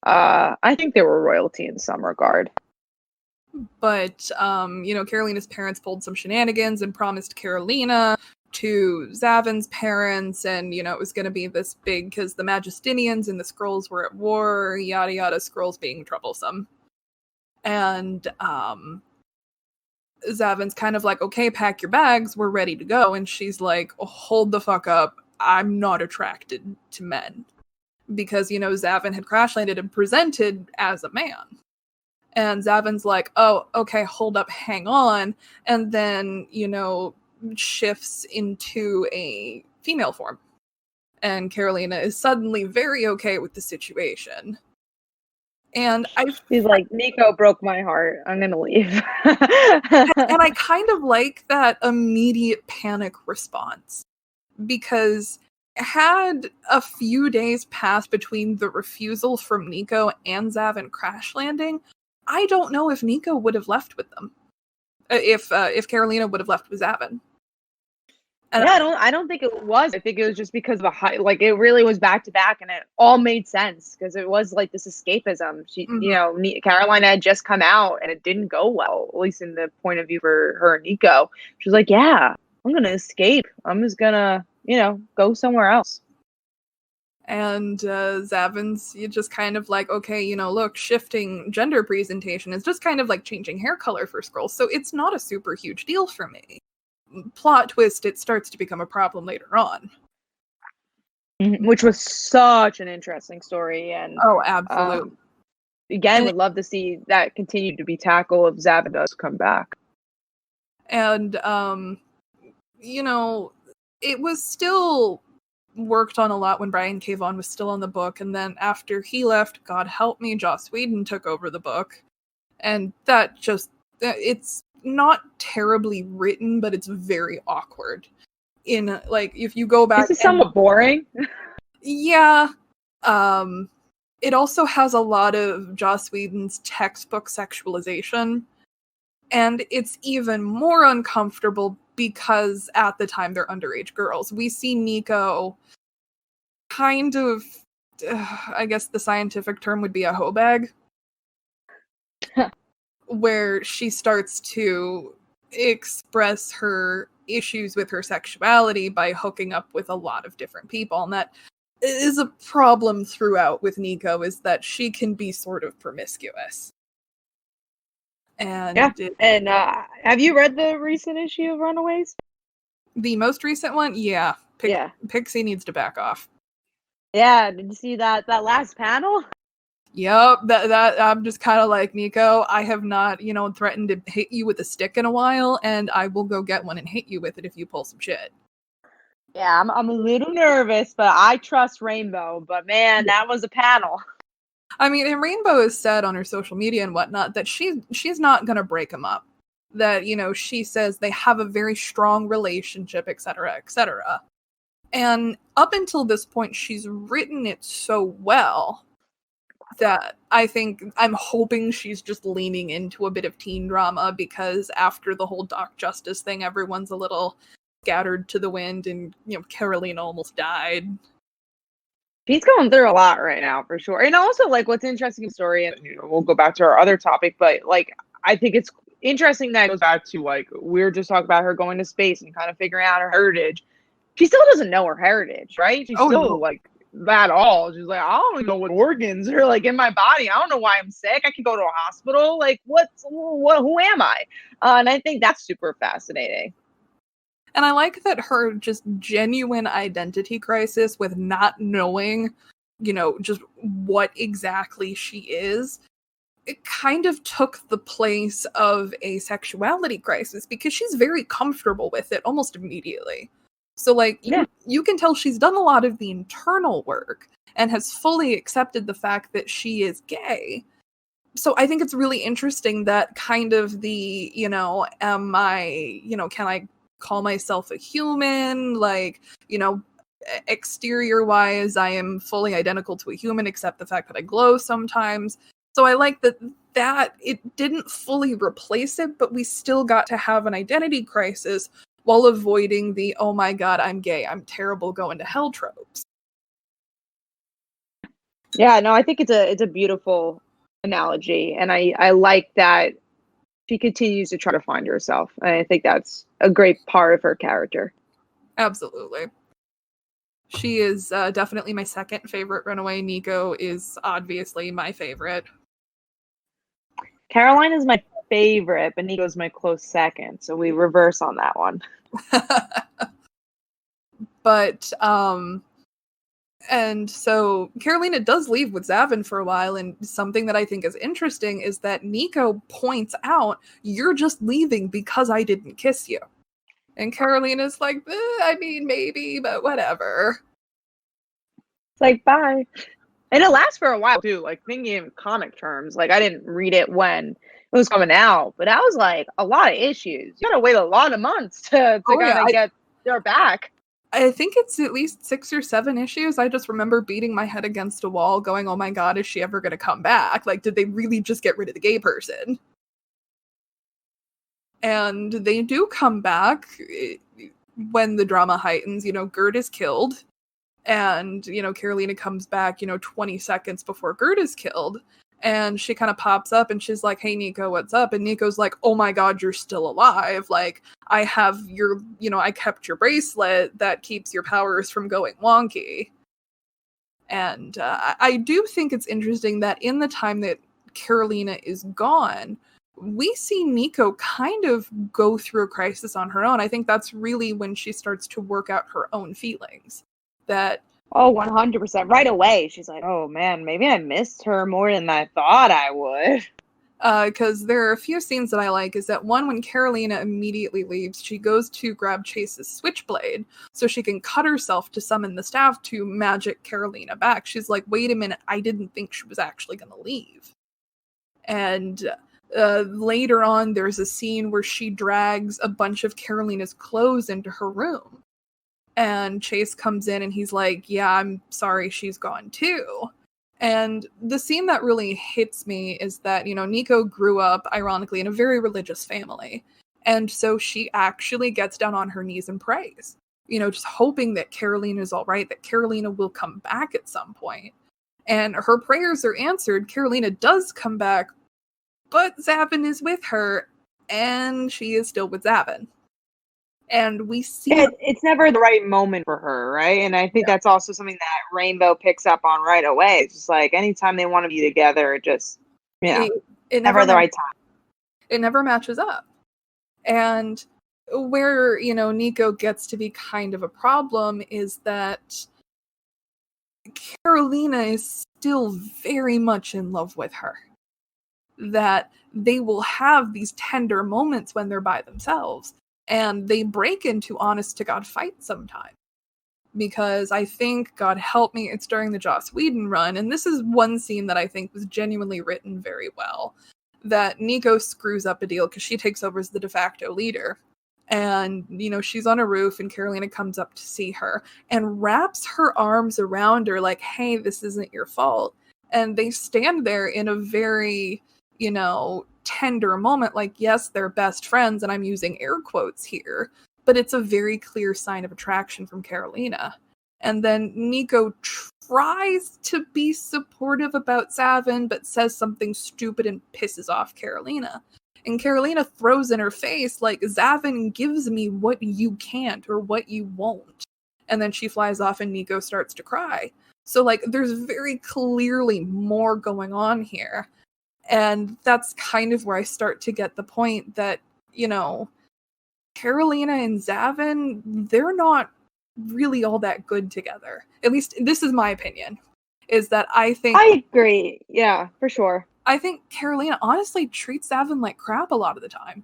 I think they were royalty in some regard. But Carolina's parents pulled some shenanigans and promised Carolina to Zavin's parents, and it was going to be this big, because the Magistinians and the Skrulls were at war, yada yada, Skrulls being troublesome. And Zavin's kind of like, okay, pack your bags, we're ready to go. And she's like, oh, hold the fuck up, I'm not attracted to men. Because, Zavin had crash landed and presented as a man. And Zavin's like, oh, okay, hold up, hang on. And then, shifts into a female form. And Carolina is suddenly very okay with the situation. And she's like, Nico broke my heart, I'm gonna leave. and I kind of like that immediate panic response, because had a few days passed between the refusal from Nico and Zavin crash landing, I don't know if Nico would have left with them. If Carolina would have left with Zavin. And I don't think it was. I think it was just because of it really was back to back, and it all made sense because it was this escapism. She, Carolina had just come out, and it didn't go well, at least in the point of view for her and Nico. She was like, "Yeah, I'm gonna escape. I'm just gonna, go somewhere else." And Zavin's just kind of like, okay, look, shifting gender presentation is just kind of like changing hair color for Skrulls, so it's not a super huge deal for me. Plot twist, it starts to become a problem later on. Which was such an interesting story. And absolutely. Again, would love to see that continue to be tackled if Zavin does come back. And it was still worked on a lot when Brian K. Vaughan was still on the book, and then after he left, God help me, Joss Whedon took over the book, and that just, it's not terribly written, but it's very awkward. In, like, if you go back, this is somewhat boring. Yeah. It also has a lot of Joss Whedon's textbook sexualization, and it's even more uncomfortable because at the time they're underage girls. We see Nico kind of, I guess the scientific term would be a hoe bag, where she starts to express her issues with her sexuality by hooking up with a lot of different people, and that is a problem throughout with Nico, is that she can be sort of promiscuous. And have you read the recent issue of Runaways? The most recent one? Yeah. Pixie needs to back off. Yeah, did you see that last panel? Yep, that I'm just kind of like, Nico, I have not, threatened to hit you with a stick in a while, and I will go get one and hit you with it if you pull some shit. Yeah, I'm a little nervous, but I trust Rainbow. But man, that was a panel. I mean, and Rainbow has said on her social media and whatnot that she's not gonna break them up. That, she says they have a very strong relationship, etc., etc. And up until this point, she's written it so well that I'm hoping she's just leaning into a bit of teen drama, because after the whole Doc Justice thing, everyone's a little scattered to the wind, and Carolina almost died. She's going through a lot right now, for sure. And also, like, what's interesting in the story, and we'll go back to our other topic, but like, I think it's interesting that it goes back to, like, we were just talking about her going to space and kind of figuring out her heritage. She still doesn't know her heritage, right? She's still like that all. She's like, I don't even know what organs are like in my body. I don't know why I'm sick. I could go to a hospital. Like, who am I? And I think that's super fascinating. And I like that her just genuine identity crisis with not knowing, just what exactly she is, it kind of took the place of a sexuality crisis, because she's very comfortable with it almost immediately. So, like, you can tell she's done a lot of the internal work and has fully accepted the fact that she is gay. So I think it's really interesting that kind of the, am I, can I call myself a human? Like, exterior wise, I am fully identical to a human, except the fact that I glow sometimes. So I like that it didn't fully replace it, but we still got to have an identity crisis while avoiding the, oh my god, I'm gay, I'm terrible, going to hell tropes. Yeah, no, I think it's a beautiful analogy, and I like that she continues to try to find herself. And I think that's a great part of her character. Absolutely. She is definitely my second favorite runaway. Nico is obviously my favorite. Caroline is my favorite, but Nico's my close second, so we reverse on that one. But and so Carolina does leave with Zavin for a while, and something that I think is interesting is that Nico points out, you're just leaving because I didn't kiss you. And Carolina's like, I mean, maybe, but whatever. It's like, bye. And it lasts for a while, too. Like, thinking in comic terms, like, I didn't read it when it was coming out, but that was, like, a lot of issues. You gotta wait a lot of months to get her back. I think it's at least 6 or 7 issues. I just remember beating my head against a wall going, oh my god, is she ever going to come back? Like, did they really just get rid of the gay person? And they do come back when the drama heightens. Gerd is killed. And, Carolina comes back, 20 seconds before Gerd is killed. And she kind of pops up and she's like, hey, Nico, what's up? And Nico's like, oh my god, you're still alive. Like, I have I kept your bracelet that keeps your powers from going wonky. And I do think it's interesting that in the time that Carolina is gone, we see Nico kind of go through a crisis on her own. I think that's really when she starts to work out her own feelings. That 100%. Right away, she's like, oh man, maybe I missed her more than I thought I would. because there are a few scenes that I like. Is that one, when Carolina immediately leaves, she goes to grab Chase's switchblade so she can cut herself to summon the staff to magic Carolina back. She's like, wait a minute, I didn't think she was actually going to leave. And later on, there's a scene where she drags a bunch of Carolina's clothes into her room. And Chase comes in and he's like, yeah, I'm sorry she's gone too. And the scene that really hits me is that, Nico grew up, ironically, in a very religious family. And so she actually gets down on her knees and prays, just hoping that Carolina's all right, that Carolina will come back at some point. And her prayers are answered. Carolina does come back, but Zavin is with her, and she is still with Zavin. And we see it's never the right moment for her, right? And I think that's also something that Rainbow picks up on right away. It's just like anytime they want to be together, it just it never the right time. It never matches up. And where Nico gets to be kind of a problem is that Carolina is still very much in love with her. That they will have these tender moments when they're by themselves. And they break into honest-to-God fights sometimes. Because I think, God help me, it's during the Joss Whedon run, and this is one scene that I think was genuinely written very well, that Nico screws up a deal because she takes over as the de facto leader. And, she's on a roof, and Carolina comes up to see her, and wraps her arms around her like, hey, this isn't your fault. And they stand there in a very, tender moment, like, yes, they're best friends, and I'm using air quotes here, but it's a very clear sign of attraction from Carolina. And then Nico tries to be supportive about Zavin, but says something stupid and pisses off Carolina. And Carolina throws in her face, like, Zavin gives me what you can't or what you won't. And then she flies off and Nico starts to cry. So, there's very clearly more going on here. And that's kind of where I start to get the point that, Carolina and Zavin, they're not really all that good together. At least this is my opinion, is that I agree. Yeah, for sure. I think Carolina honestly treats Zavin like crap a lot of the time.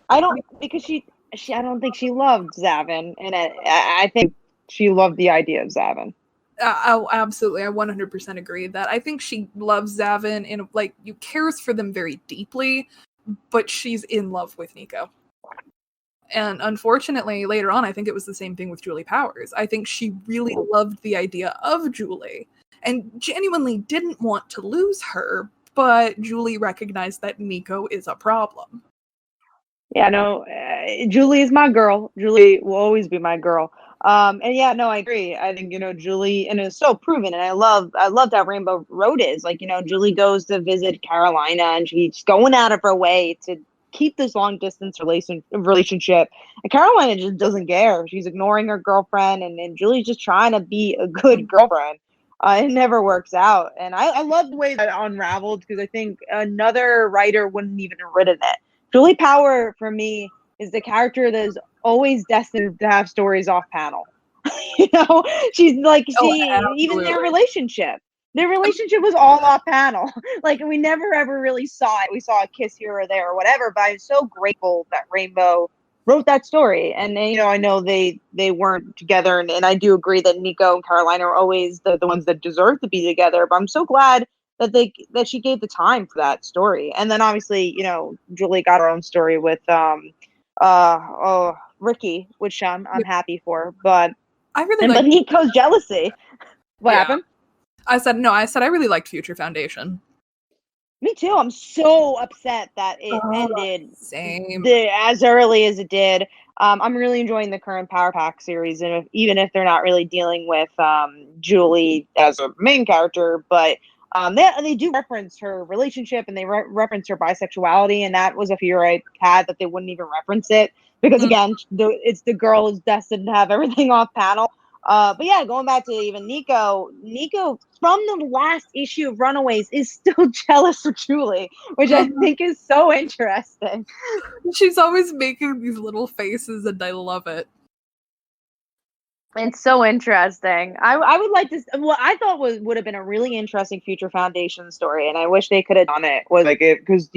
I don't think she loved Zavin, and I think she loved the idea of Zavin. Oh, absolutely. I 100% agree that I think she loves Zavin and you cares for them very deeply, but she's in love with Nico. And unfortunately, later on, I think it was the same thing with Julie Powers. I think she really loved the idea of Julie and genuinely didn't want to lose her, but Julie recognized that Nico is a problem. Yeah, no, Julie is my girl. Julie will always be my girl. And yeah, no, I agree. I think, Julie, and it's so proven. And I loved how Rainbow Road is. Julie goes to visit Carolina and she's going out of her way to keep this long distance relationship. And Carolina just doesn't care. She's ignoring her girlfriend and Julie's just trying to be a good girlfriend. It never works out. And I love the way that unraveled because I think another writer wouldn't even have written it. Julie Power, for me, is the character that is always destined to have stories off panel. She's like, even their relationship was all off panel. We never ever really saw it. We saw a kiss here or there or whatever, but I'm so grateful that Rainbow wrote that story. And, I know they weren't together. And I do agree that Nico and Carolina are always the ones that deserve to be together. But I'm so glad that she gave the time for that story. And then obviously, Julie got her own story with Ricky, which I'm happy for. But but Nico's jealousy. What happened? I said I really liked Future Foundation. Me too. I'm so upset that it ended as early as it did. I'm really enjoying the current Power Pack series, and even if they're not really dealing with Julie as a main character, but they do reference her relationship and they reference her bisexuality, and that was a fear I had that they wouldn't even reference it because again, it's the girl who's destined to have everything off panel. But yeah, going back to even Nico from the last issue of Runaways is still jealous of Julie, which I think is so interesting. She's always making these little faces and I love it. It's so interesting. I would like to. What I thought would have been a really interesting future Foundation story, and I wish they could have done it. Was like it because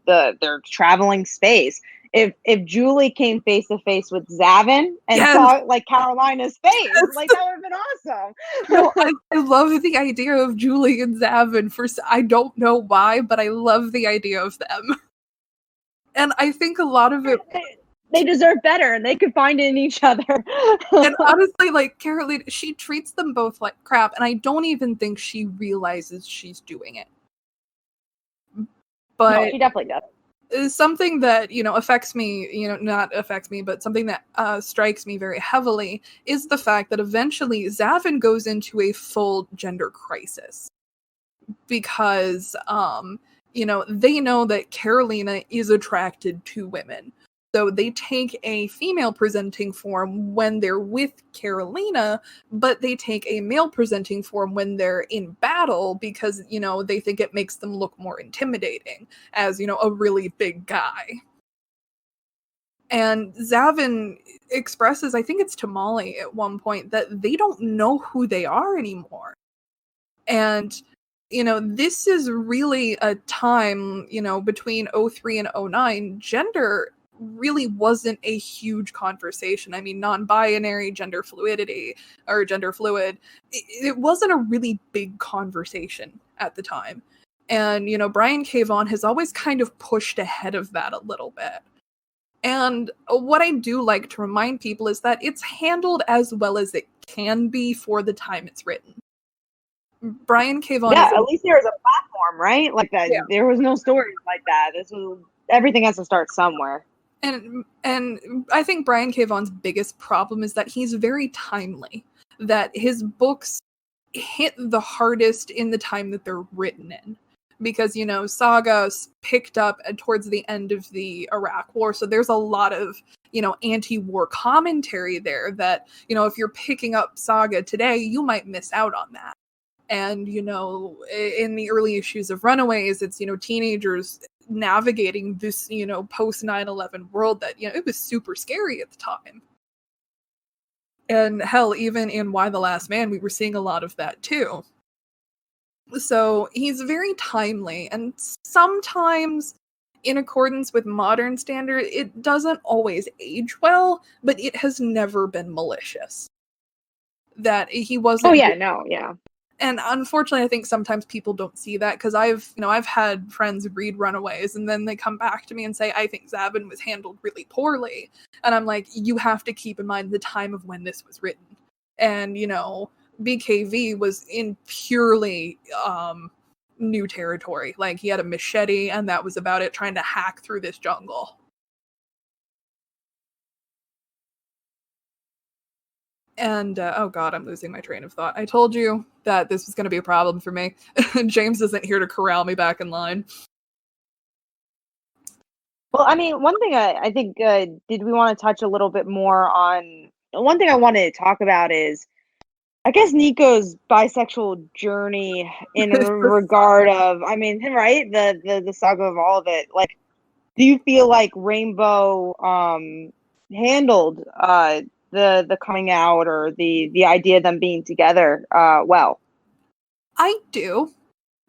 they're traveling space. If Julie came face to face with Zavin and saw like Carolina's face, like that would have been awesome. No, I love the idea of Julie and Zavin. I don't know why, but I love the idea of them. And I think a lot of it. They deserve better, and they could find it in each other. And honestly, like Carolina, she treats them both like crap, and I don't even think she realizes she's doing it. But no, she definitely does. Something that affects me, not affects me, but something that strikes me very heavily is the fact that eventually Zavin goes into a full gender crisis because they know that Carolina is attracted to women. So they take a female presenting form when they're with Carolina, but they take a male presenting form when they're in battle because, they think it makes them look more intimidating as, a really big guy. And Zavin expresses, I think it's to Molly at one point, that they don't know who they are anymore. And this is really a time, between 03 and 09, gender really wasn't a huge conversation. I mean, non-binary, gender fluidity, or gender fluid, it wasn't a really big conversation at the time. And, Brian K. Vaughan has always kind of pushed ahead of that a little bit. And what I do like to remind people is that it's handled as well as it can be for the time it's written. Brian K. Vaughan. Yeah, at least there was a platform, right? Like that. Yeah. There was no stories like that. Everything has to start somewhere. And I think Brian K. Vaughan's biggest problem is that he's very timely. That his books hit the hardest in the time that they're written in. Because, Saga picked up towards the end of the Iraq War, so there's a lot of, anti-war commentary there that, if you're picking up Saga today, you might miss out on that. And, in the early issues of Runaways, it's, teenagers navigating this, post 9/11 world that, it was super scary at the time. And hell, even in Y the Last Man, we were seeing a lot of that too. So he's very timely, and sometimes, in accordance with modern standards, it doesn't always age well, but it has never been malicious. That he wasn't. Oh yeah, no, yeah. And unfortunately, I think sometimes people don't see that because I've had friends read Runaways and then they come back to me and say, I think Zavin was handled really poorly. And I'm like, you have to keep in mind the time of when this was written. And, BKV was in purely new territory. Like, he had a machete and that was about it, trying to hack through this jungle. And, oh god, I'm losing my train of thought. I told you that this was going to be a problem for me. James isn't here to corral me back in line. Well, I mean, one thing I think, did we want to touch a little bit more on... One thing I wanted to talk about is, I guess, Nico's bisexual journey in regard of, I mean, right? The saga of all of it. Like, do you feel like Rainbow handled the coming out or the idea of them being together well? I do.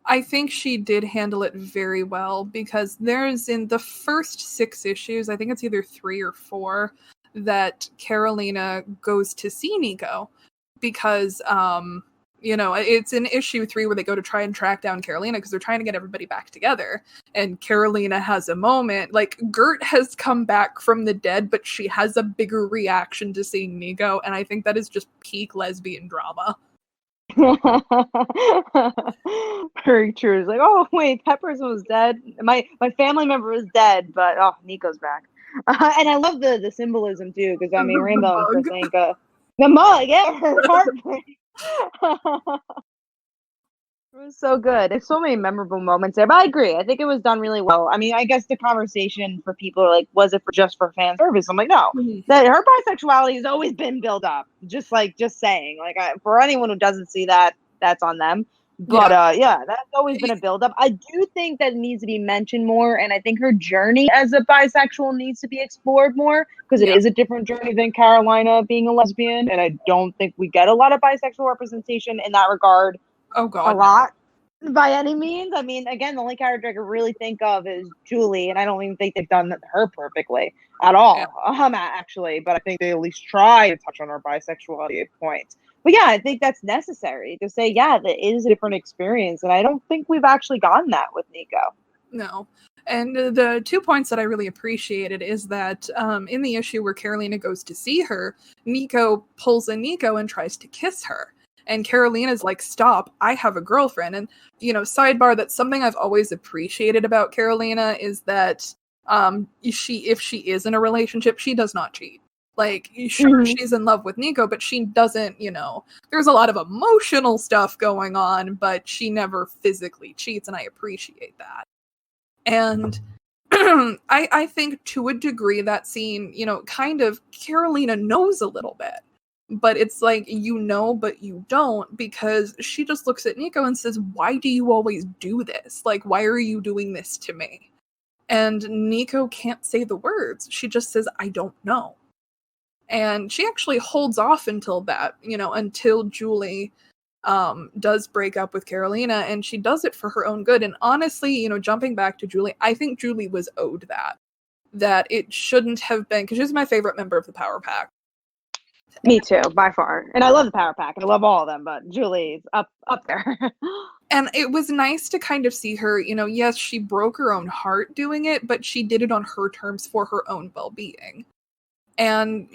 I think she did handle it very well because there's, in the first 6 issues, I think it's either 3 or 4, that Carolina goes to see Nico because, it's in issue 3 where they go to try and track down Carolina because they're trying to get everybody back together. And Carolina has a moment, like, Gert has come back from the dead, but she has a bigger reaction to seeing Nico, and I think that is just peak lesbian drama. Very true. It's like, oh wait, that person was dead. My family member was dead, but Nico's back. And I love the symbolism too, because I mean, Rainbow and Krasinka, the mug, yeah, her heartbreak. It was so good. There's so many memorable moments there, but I agree. I think it was done really well. I mean, I guess the conversation for people are like, was it just for fan service? I'm like, no. That her bisexuality has always been built up. Just saying. Like, for anyone who doesn't see that, that's on them. But yeah, that's always been a buildup. I do think that it needs to be mentioned more, and I think her journey as a bisexual needs to be explored more, because it is a different journey than Carolina being a lesbian, and I don't think we get a lot of bisexual representation in that regard. Oh God, a lot by any means. I mean, again, the only character I can really think of is Julie, and I don't even think they've done her perfectly at all. Actually, but I think they at least try to touch on her bisexuality at points. But yeah, I think that's necessary to say, yeah, that is a different experience, and I don't think we've actually gotten that with Nico. No. And the 2 points that I really appreciated is that in the issue where Carolina goes to see her, Nico pulls a Nico and tries to kiss her. And Carolina's like, stop, I have a girlfriend. And, sidebar, that's something I've always appreciated about Carolina is that if she is in a relationship, she does not cheat. Like, sure, she's in love with Nico, but she doesn't, there's a lot of emotional stuff going on, but she never physically cheats, and I appreciate that. And I think to a degree that scene, kind of Carolina knows a little bit, but it's like, but you don't, because she just looks at Nico and says, why do you always do this? Like, why are you doing this to me? And Nico can't say the words. She just says, I don't know. And she actually holds off until that, until Julie does break up with Carolina, and she does it for her own good. And honestly, jumping back to Julie, I think Julie was owed that it shouldn't have been, because she's my favorite member of the Power Pack. Me too, by far. And I love the Power Pack, and I love all of them, but Julie's up there. And it was nice to kind of see her, yes, she broke her own heart doing it, but she did it on her terms for her own well-being. And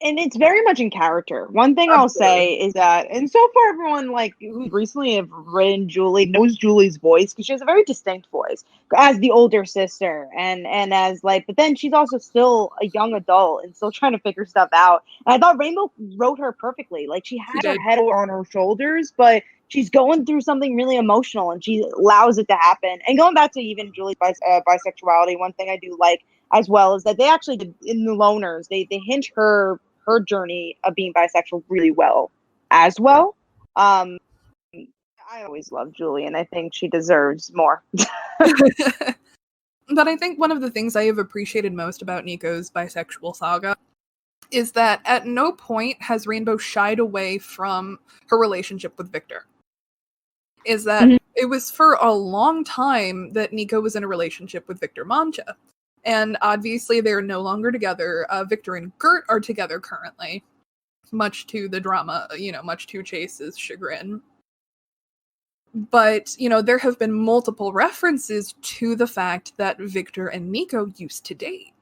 it's very much in character. One thing I'll say is that, and so far everyone who recently have written Julie knows Julie's voice, because she has a very distinct voice as the older sister, and as but then she's also still a young adult and still trying to figure stuff out. And I thought Rainbow wrote her perfectly. Like, she has her head on her shoulders, but she's going through something really emotional, and she allows it to happen. And going back to even Julie's bisexuality, one thing I do like as well is that they actually did, in the loners, they hint her journey of being bisexual really well as well. I always love Julie, and I think she deserves more. But I think one of the things I have appreciated most about Nico's bisexual saga is that at no point has Rainbow shied away from her relationship with Victor. Is that it was for a long time that Nico was in a relationship with Victor Mancha. And obviously they're no longer together. Victor and Gert are together currently, much to the drama, much to Chase's chagrin. But, there have been multiple references to the fact that Victor and Nico used to date.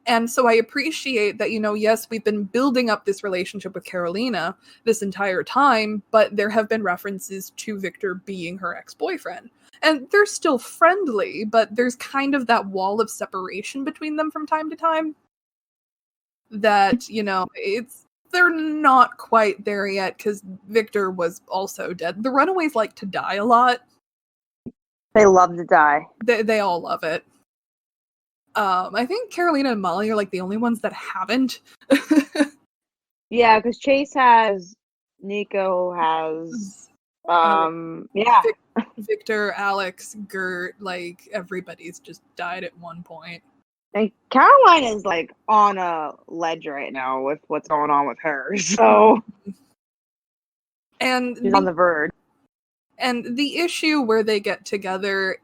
And so I appreciate that, yes, we've been building up this relationship with Carolina this entire time, but there have been references to Victor being her ex-boyfriend. And they're still friendly, but there's kind of that wall of separation between them from time to time. That, they're not quite there yet, because Victor was also dead. The Runaways like to die a lot. They love to die. They all love it. I think Carolina and Molly are the only ones that haven't. Yeah, because Chase has, Nico has, yeah. Victor, Alex, Gert, everybody's just died at one point. And Caroline is on a ledge right now with what's going on with her. So, and she's on the verge. And the issue where they get together,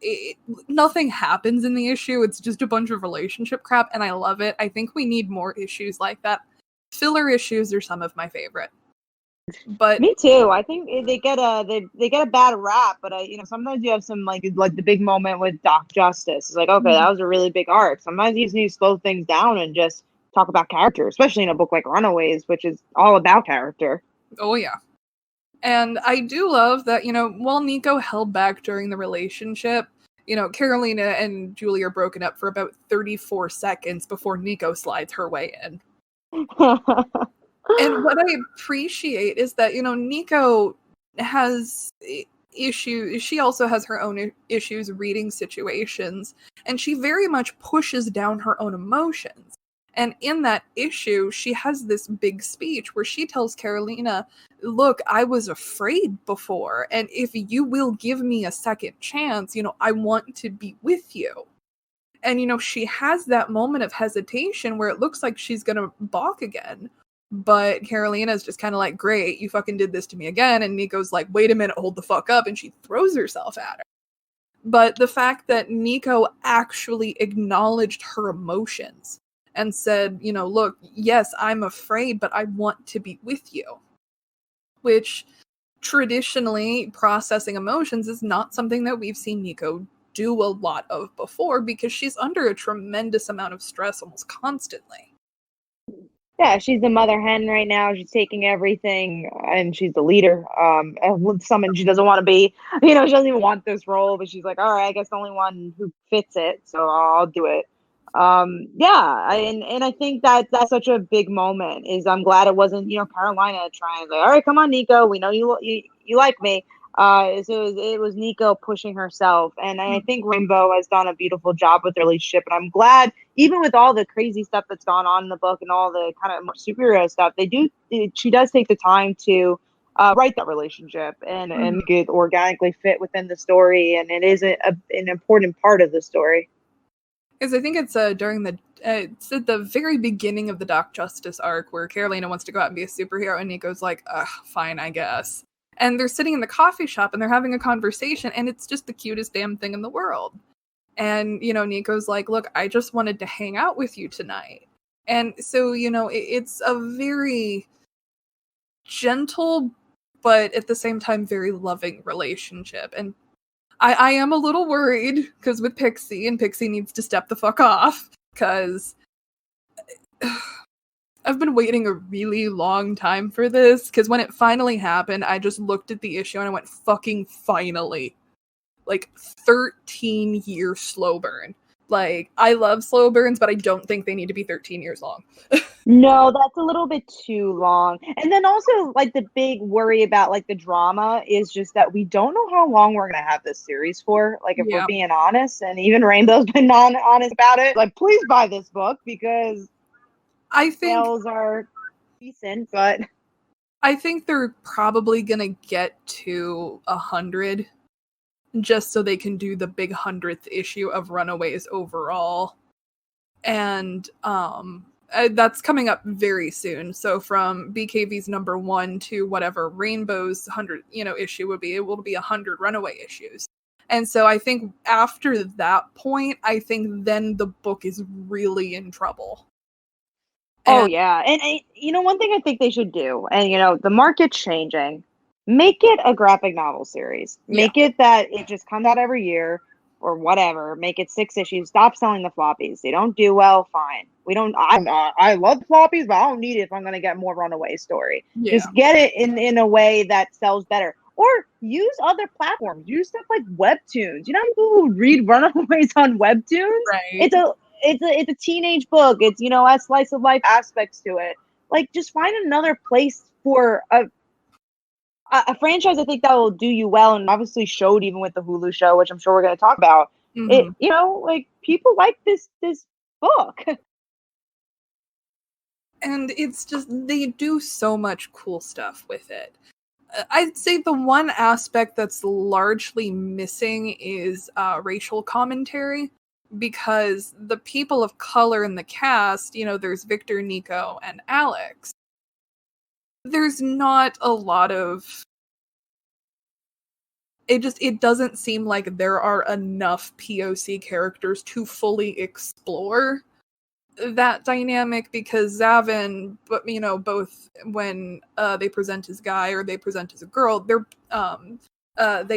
nothing happens in the issue. It's just a bunch of relationship crap, and I love it. I think we need more issues like that. Filler issues are some of my favorite. But me too. I think they get a bad rap, but sometimes you have some the big moment with Doc Justice. It's okay, that was a really big arc. Sometimes you just need to slow things down and just talk about character, especially in a book like Runaways, which is all about character. Oh yeah. And I do love that, while Nico held back during the relationship, Carolina and Julie are broken up for about 34 seconds before Nico slides her way in. And what I appreciate is that, Nico has issues. She also has her own issues reading situations, and she very much pushes down her own emotions. And in that issue, she has this big speech where she tells Carolina, look, I was afraid before, and if you will give me a second chance, I want to be with you. And, she has that moment of hesitation where it looks like she's going to balk again. But Carolina's just kind of like, great, you fucking did this to me again. And Nico's like, wait a minute, hold the fuck up. And she throws herself at her. But the fact that Nico actually acknowledged her emotions and said, look, yes, I'm afraid, but I want to be with you. Which traditionally, processing emotions is not something that we've seen Nico do a lot of before, because she's under a tremendous amount of stress almost constantly. Yeah, she's the mother hen right now. She's taking everything, and she's the leader. With someone she doesn't want to be. She doesn't even want this role, but she's like, all right, I guess the only one who fits it, so I'll do it. Yeah, and I think that's such a big moment. I'm glad it wasn't Carolina trying like, all right, come on, Nico, we know you like me. It was Nico pushing herself, and I think Rainbow has done a beautiful job with their relationship, and I'm glad, even with all the crazy stuff that's gone on in the book and all the kind of superhero stuff, she does take the time to write that relationship and make it organically fit within the story, and it is an important part of the story. Because I think it's it's at the very beginning of the Doc Justice arc where Carolina wants to go out and be a superhero, and Nico's like, fine, I guess. And they're sitting in the coffee shop and they're having a conversation, and it's just the cutest damn thing in the world. And, Nico's like, look, I just wanted to hang out with you tonight. And so, it's a very gentle, but at the same time, very loving relationship. And I am a little worried because with Pixie, and Pixie needs to step the fuck off, because I've been waiting a really long time for this, because when it finally happened, I just looked at the issue and I went, fucking finally. 13-year slow burn. I love slow burns, but I don't think they need to be 13 years long. No, that's a little bit too long. And then also, the big worry about, the drama is just that we don't know how long we're going to have this series for, if we're being honest. And even Rainbow's been honest about it. Please buy this book, because I think sales are decent, but I think they're probably going to get to 100 just so they can do the big 100th issue of Runaways overall. And that's coming up very soon. So from BKV's number 1 to whatever Rainbow's 100 issue would be, it will be 100 Runaway issues. And so I think after that point, I think then the book is really in trouble. Yeah. And one thing I think they should do, and the market's changing, make it a graphic novel series. Make it that it just comes out every year or whatever. Make it 6 issues. Stop selling the floppies. They don't do well. Fine. I love floppies, but I don't need it if I'm going to get more Runaway story. Just get it in a way that sells better. Or use other platforms. Use stuff like webtoons. You know how people who read Runaways on webtoons? Right. It's a teenage book. It's has slice of life aspects to it. Just find another place for a franchise. I think that will do you well, and obviously showed even with the Hulu show, which I'm sure we're going to talk about. It people like this book. And it's just, they do so much cool stuff with it. I'd say the one aspect that's largely missing is racial commentary, because the people of color in the cast, there's Victor, Nico, and Alex. There's not a lot of... It doesn't seem like there are enough POC characters to fully explore that dynamic, because Zavin, but both when they present as guy or they present as a girl, they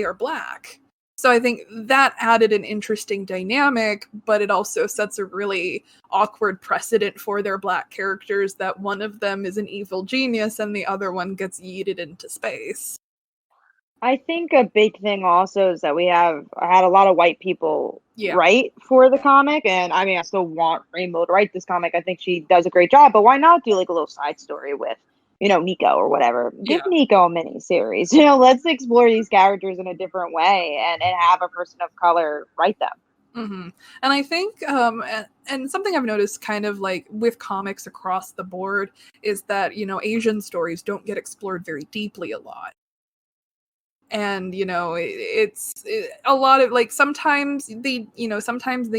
are black. So I think that added an interesting dynamic, but it also sets a really awkward precedent for their black characters, that one of them is an evil genius and the other one gets yeeted into space. I think a big thing also is that I had a lot of white people Yeah. write for the comic, and I mean, I still want Rainbow to write this comic. I think she does a great job, but why not do like a little side story with, Nico or whatever? Give Nico a mini series. Let's explore these characters in a different way and have a person of color write them. Mm-hmm. And I think, and something I've noticed kind of like with comics across the board is that, Asian stories don't get explored very deeply a lot. And, a lot of like sometimes they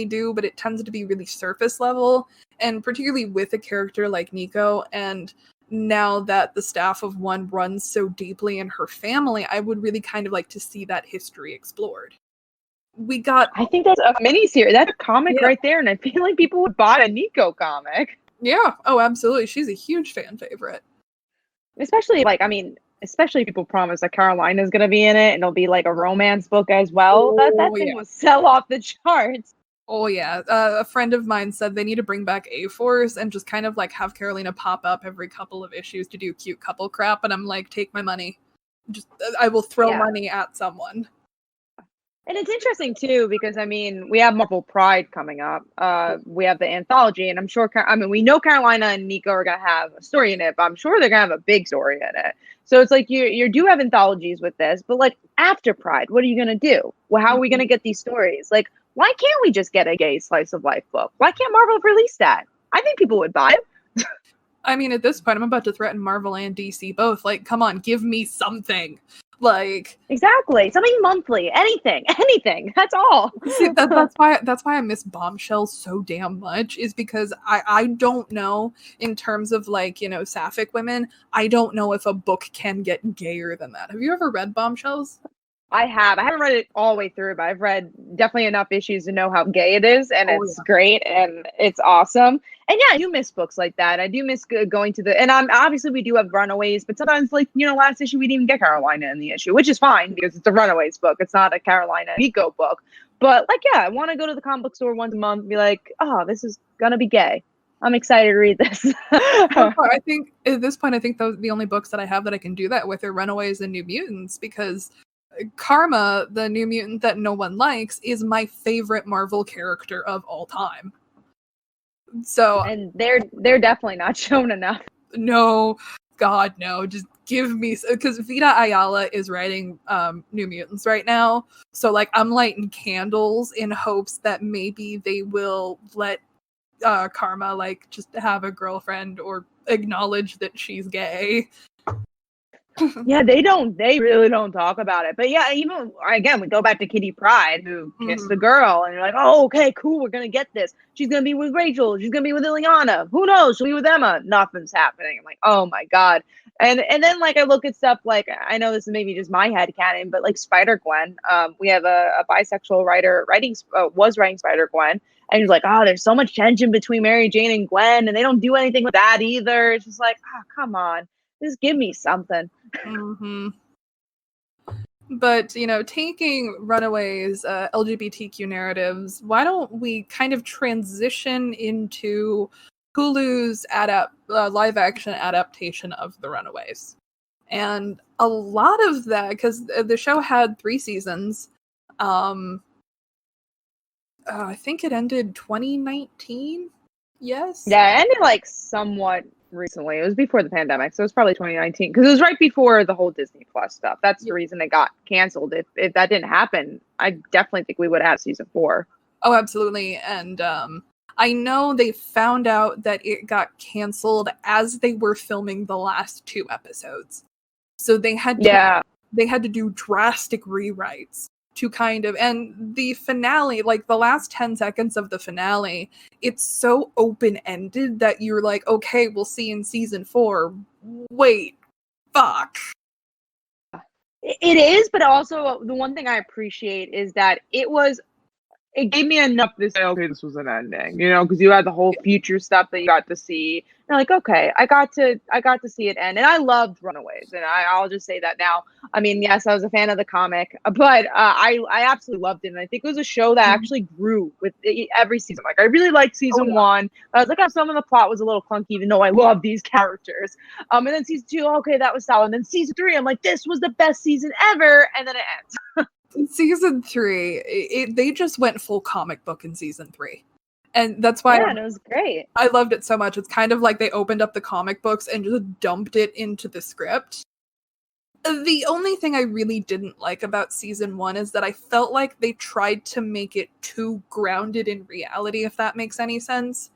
do, but it tends to be really surface level. And particularly with a character like Nico, and now that the staff of One runs so deeply in her family, I would really kind of like to see that history explored. We got I think that's a miniseries. That's a comic Yeah. right there, and I feel like people would buy a Nico comic. Yeah. Oh, absolutely. She's a huge fan favorite. Especially especially people promise that Carolina's gonna be in it and it'll be like a romance book as well. That Oh thing yeah. will sell off the charts. Oh yeah. A friend of mine said they need to bring back A-Force and just kind of like have Carolina pop up every couple of issues to do cute couple crap, and I'm like, take my money. Just I will throw Yeah. money at someone. And it's interesting too because we have Marvel Pride coming up. We have the anthology, and I'm sure. We know Carolina and Nico are gonna have a story in it, but I'm sure they're gonna have a big story in it. So it's like you do have anthologies with this, but like after Pride, what are you gonna do? Well, how are we gonna get these stories? Like, why can't we just get a gay slice of life book? Why can't Marvel release that? I think people would buy it. I mean, at this point, I'm about to threaten Marvel and DC both. Like, come on, give me something. Like, Exactly, something monthly, anything. That's all. see, that's why I miss Bombshell so damn much, is because I don't know, in terms of like, sapphic women, I don't know if a book can get gayer than that. Have you ever read Bombshells? I have. I haven't read it all the way through, but I've read definitely enough issues to know how gay it is, and Oh it's great, and it's awesome. And yeah, I do miss books like that. I do miss going to the, and I'm obviously we do have Runaways, but sometimes like last issue we didn't even get Carolina in the issue, which is fine because it's a Runaways book. It's not a Carolina Nico book. But like, yeah, I want to go to the comic book store once a month and be like, oh, this is gonna be gay. I'm excited to read this. I think at this point, I think the only books that I have that I can do that with are Runaways and New Mutants, because Karma, the new mutant that no one likes, is my favorite Marvel character of all time. So And they're definitely not shown enough. no, God no, just give me, because Vita Ayala is writing New Mutants right now. So like I'm lighting candles in hopes that maybe they will let Karma like just have a girlfriend or acknowledge that she's gay. Yeah, they really don't talk about it. But yeah, even again, we go back to Kitty Pryde, who kissed the girl, and you're like, oh, okay, cool, we're gonna get this. She's gonna be with Rachel, she's gonna be with Ileana. Who knows? She'll be with Emma. Nothing's happening. I'm like, oh my god. And then like I look at stuff like, I know this is maybe just my head canon, but like Spider Gwen, we have a bisexual writer was writing Spider Gwen, and he's like, oh, there's so much tension between Mary Jane and Gwen, and they don't do anything with that either. It's just like, oh, come on, just give me something. Mm-hmm. But, taking Runaways, LGBTQ narratives, why don't we kind of transition into Hulu's live action adaptation of The Runaways? And a lot of that, because the show had 3 seasons, I think it ended 2019. Yes. Yeah, it ended like somewhat recently. It was before the pandemic, so it was probably 2019 because it was right before the whole Disney Plus stuff. That's the reason it got canceled. If that didn't happen, I definitely think we would have season 4. Oh, absolutely. And I know they found out that it got canceled as they were filming the last 2 episodes. So they had to do drastic rewrites to kind of, and the finale, like the last 10 seconds of the finale, it's so open-ended that you're like, okay, we'll see in season 4. Wait, fuck. It is, but also the one thing I appreciate is that it gave me enough to say, okay, this was an ending, because you had the whole future stuff that you got to see. You're like, okay, I got to see it end, and I loved Runaways, and I'll just say that now. I mean, yes, I was a fan of the comic, but I absolutely loved it, and I think it was a show that actually grew with every season. Like, I really liked season 1. I was like, oh, some of the plot was a little clunky, even though I love these characters. And then season 2, okay, that was solid. And then season 3, I'm like, this was the best season ever, and then it ends. Season 3, they just went full comic book in season 3. And that's why it was great. I loved it so much. It's kind of like they opened up the comic books and just dumped it into the script. The only thing I really didn't like about season 1 is that I felt like they tried to make it too grounded in reality, if that makes any sense.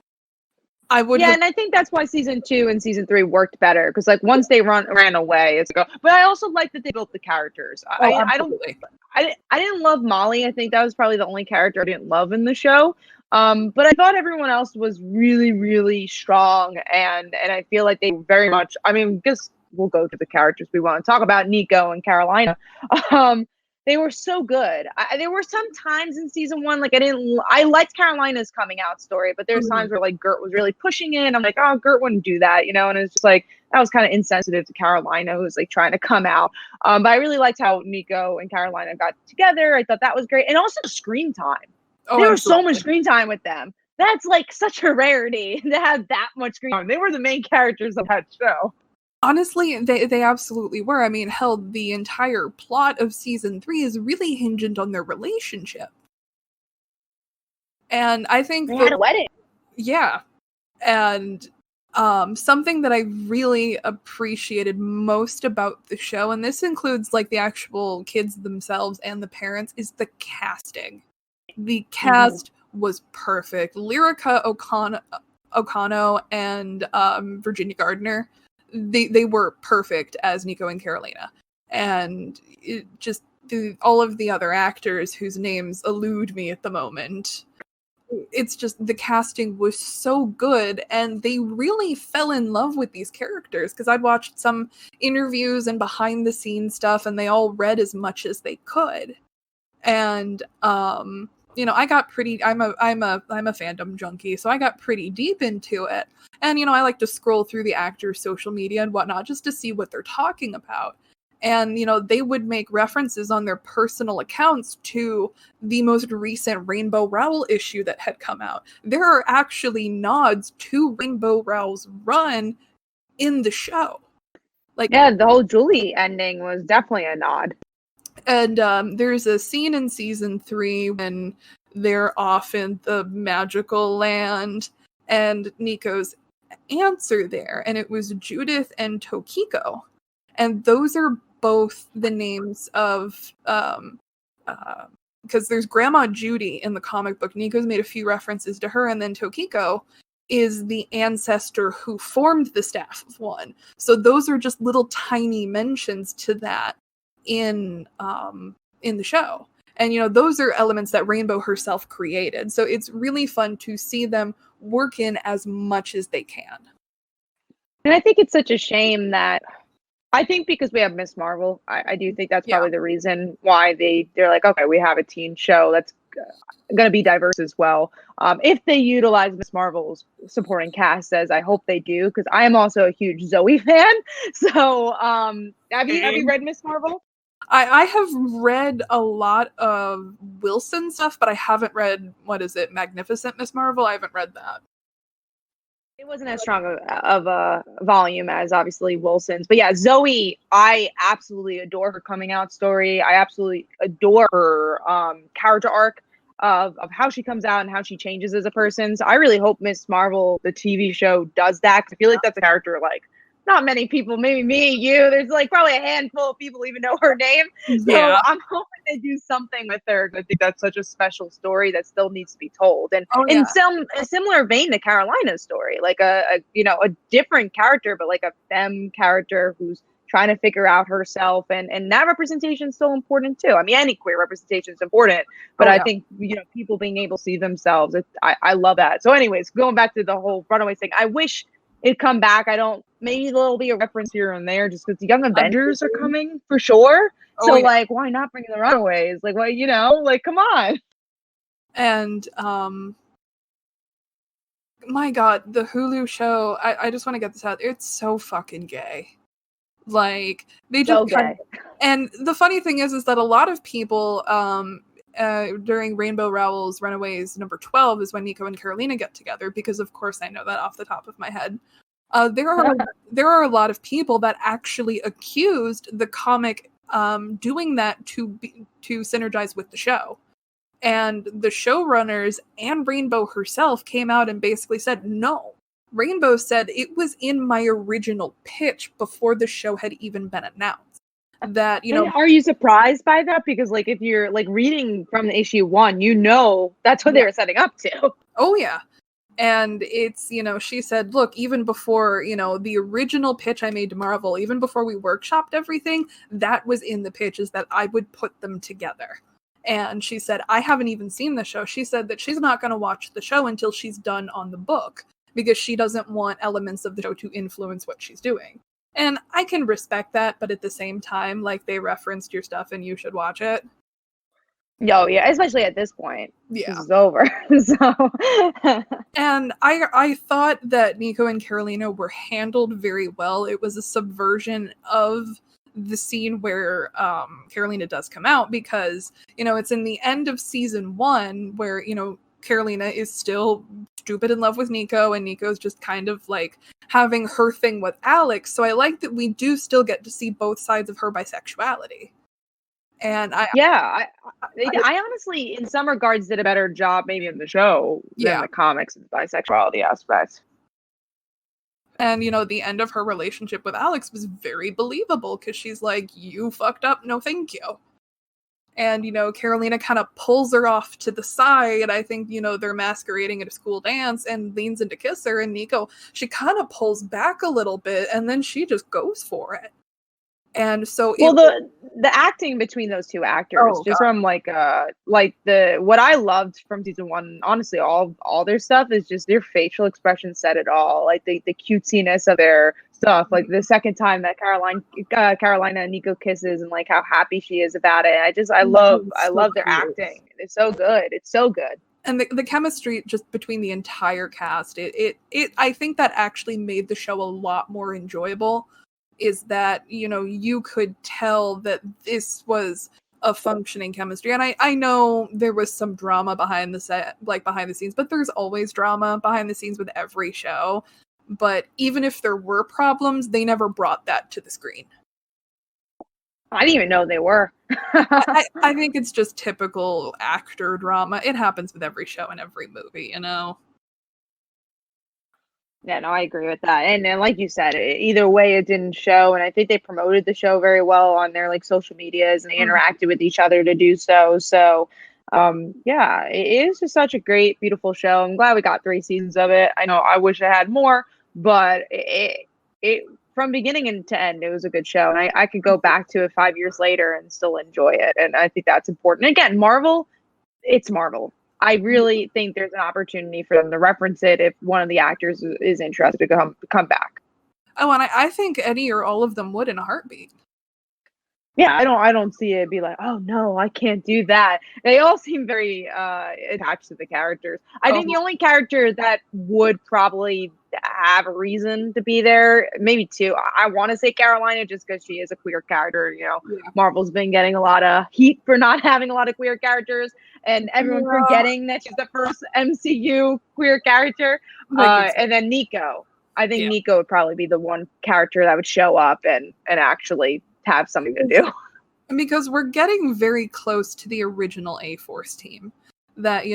And I think that's why season 2 and season 3 worked better, because like once they ran away, it's like, but I also like that they built the characters. Absolutely. I didn't love Molly. I think that was probably the only character I didn't love in the show. But I thought everyone else was really, really strong, and I feel like they very much. I mean, guess we'll go to the characters we want to talk about, Nico and Carolina. They were so good. There were some times in season 1, like I liked Carolina's coming out story, but there's times where like Gert was really pushing it. I'm like, oh, Gert wouldn't do that, you know, and it's just like that was kind of insensitive to Carolina, who's like trying to come out. But I really liked how Nico and Carolina got together. I thought that was great, and also screen time. There was so much screen time with them. That's like such a rarity to have that much screen time. They were the main characters of that show. Honestly, they absolutely were. I mean, hell, the entire plot of season 3 is really hinged on their relationship. And I think they had a wedding. Yeah. And something that I really appreciated most about the show, and this includes like the actual kids themselves and the parents, is the casting. The cast was perfect. Lyrica O'Connell and Virginia Gardner, they were perfect as Nico and Carolina. And it just all of the other actors whose names elude me at the moment, it's just the casting was so good, and they really fell in love with these characters, because I'd watched some interviews and behind the scenes stuff, and they all read as much as they could. And you know, I got pretty I'm a fandom junkie, so I got pretty deep into it. And you know, I like to scroll through the actors' social media and whatnot just to see what they're talking about. And, you know, they would make references on their personal accounts to the most recent Rainbow Rowell issue that had come out. There are actually nods to Rainbow Rowell's run in the show. Like, yeah, the whole Julie ending was definitely a nod. And there's a scene in season 3 when they're off in the magical land, and Nico's aunts are there, and it was Judith and Tokiko. And those are both the names of because there's Grandma Judy in the comic book. Nico's made a few references to her, and then Tokiko is the ancestor who formed the Staff of One. So those are just little tiny mentions to that in the show. And you know, those are elements that Rainbow herself created. So it's really fun to see them work in as much as they can. And I think it's such a shame that I think because we have Miss Marvel, I do think that's probably the reason why they're like, okay, we have a teen show that's going to be diverse as well. If they utilize Miss Marvel's supporting cast, as I hope they do, because I am also a huge Zoe fan. So have you read Miss Marvel? I have read a lot of Wilson stuff, but I haven't read, what is it, Magnificent Miss Marvel? I haven't read that. It wasn't as strong of a volume as obviously Wilson's. But yeah, Zoe, I absolutely adore her coming out story. I absolutely adore her character arc of how she comes out and how she changes as a person. So I really hope Miss Marvel, the TV show, does that. Cause I feel like that's a character like not many people, maybe me, you. There's like probably a handful of people even know her name. So I'm hoping they do something with her. I think that's such a special story that still needs to be told. And in a similar vein to Carolina's story, like a different character, but like a femme character who's trying to figure out herself, and that representation is still important too. I mean, any queer representation is important, but I think, you know, people being able to see themselves, I love that. So anyways, going back to the whole Runaways thing, I wish it'd come back. Maybe there'll be a reference here and there, just because the Young Avengers are coming for sure. So like, why not bring the Runaways? Like, well, you know, like, come on. And my God, the Hulu show, I just want to get this out. It's so fucking gay. Like, they just so gay. And the funny thing is that a lot of people during Rainbow Rowell's Runaways number 12 is when Nico and Carolina get together, because of course I know that off the top of my head. There are a lot of people that actually accused the comic doing that to synergize with the show. And the showrunners and Rainbow herself came out and basically said, no. Rainbow said it was in my original pitch before the show had even been announced. that, And are you surprised by that? Because like if you're like reading from the issue 1, that's what they were setting up to. Oh yeah. And it's, she said, look, even before, the original pitch I made to Marvel, even before we workshopped everything, that was in the pitch, is that I would put them together. And she said, I haven't even seen the show. She said that she's not going to watch the show until she's done on the book, because she doesn't want elements of the show to influence what she's doing. And I can respect that, but at the same time, like, they referenced your stuff and you should watch it. Oh yeah, especially at this point. Yeah. This is over. So and I thought that Nico and Carolina were handled very well. It was a subversion of the scene where Carolina does come out, because, it's in the end of season 1 where, Carolina is still stupid in love with Nico, and Nico's just kind of like having her thing with Alex. So I like that we do still get to see both sides of her bisexuality. And I honestly, in some regards, did a better job maybe in the show than the comics and bisexuality aspects. And, the end of her relationship with Alex was very believable, because she's like, you fucked up, no thank you. And, Carolina kind of pulls her off to the side. I think, they're masquerading at a school dance, and leans in to kiss her. And Nico, she kind of pulls back a little bit, and then she just goes for it. And so the acting between those two actors, from like what I loved from season 1, honestly, all their stuff is just their facial expressions said it all. Like the cutesiness of their stuff, like the second time that Carolina and Nico kisses, and like how happy she is about it. I love their acting. It's so good. It's so good. And the chemistry just between the entire cast, it I think that actually made the show a lot more enjoyable. Is that, you could tell that this was a functioning chemistry. And I know there was some drama behind the scenes, but there's always drama behind the scenes with every show. But even if there were problems, they never brought that to the screen. I didn't even know they were. I think it's just typical actor drama. It happens with every show and every movie, Yeah, no, I agree with that. And like you said, either way, it didn't show. And I think they promoted the show very well on their like social medias, and they interacted with each other to do so. So, yeah, it is just such a great, beautiful show. I'm glad we got 3 seasons of it. I know I wish I had more, but it from beginning to end, it was a good show. And I could go back to it 5 years later and still enjoy it. And I think that's important. Again, Marvel, it's Marvel. I really think there's an opportunity for them to reference it if one of the actors is interested to come back. Oh, and I think any or all of them would in a heartbeat. Yeah, I don't see it be like, oh no, I can't do that. They all seem very attached to the characters. I think the only character that would probably have a reason to be there, maybe 2. I want to say Carolina, just because she is a queer character. Marvel's been getting a lot of heat for not having a lot of queer characters, and everyone forgetting that she's the first MCU queer character. And then Nico. I think Nico would probably be the one character that would show up and actually have something to do. Because we're getting very close to the original A-Force team. That,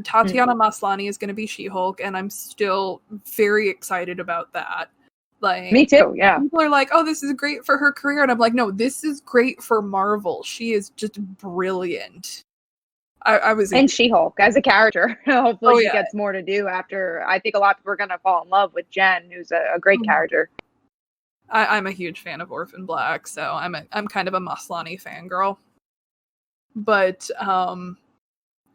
Tatiana Maslany is going to be She-Hulk, and I'm still very excited about that. Like, me too, yeah. People are like, oh, this is great for her career. And I'm like, no, this is great for Marvel. She is just brilliant. And She-Hulk as a character. Hopefully she gets more to do after. I think a lot of people are going to fall in love with Jen, who's a great character. I'm a huge fan of Orphan Black, so I'm kind of a Maslany fangirl. But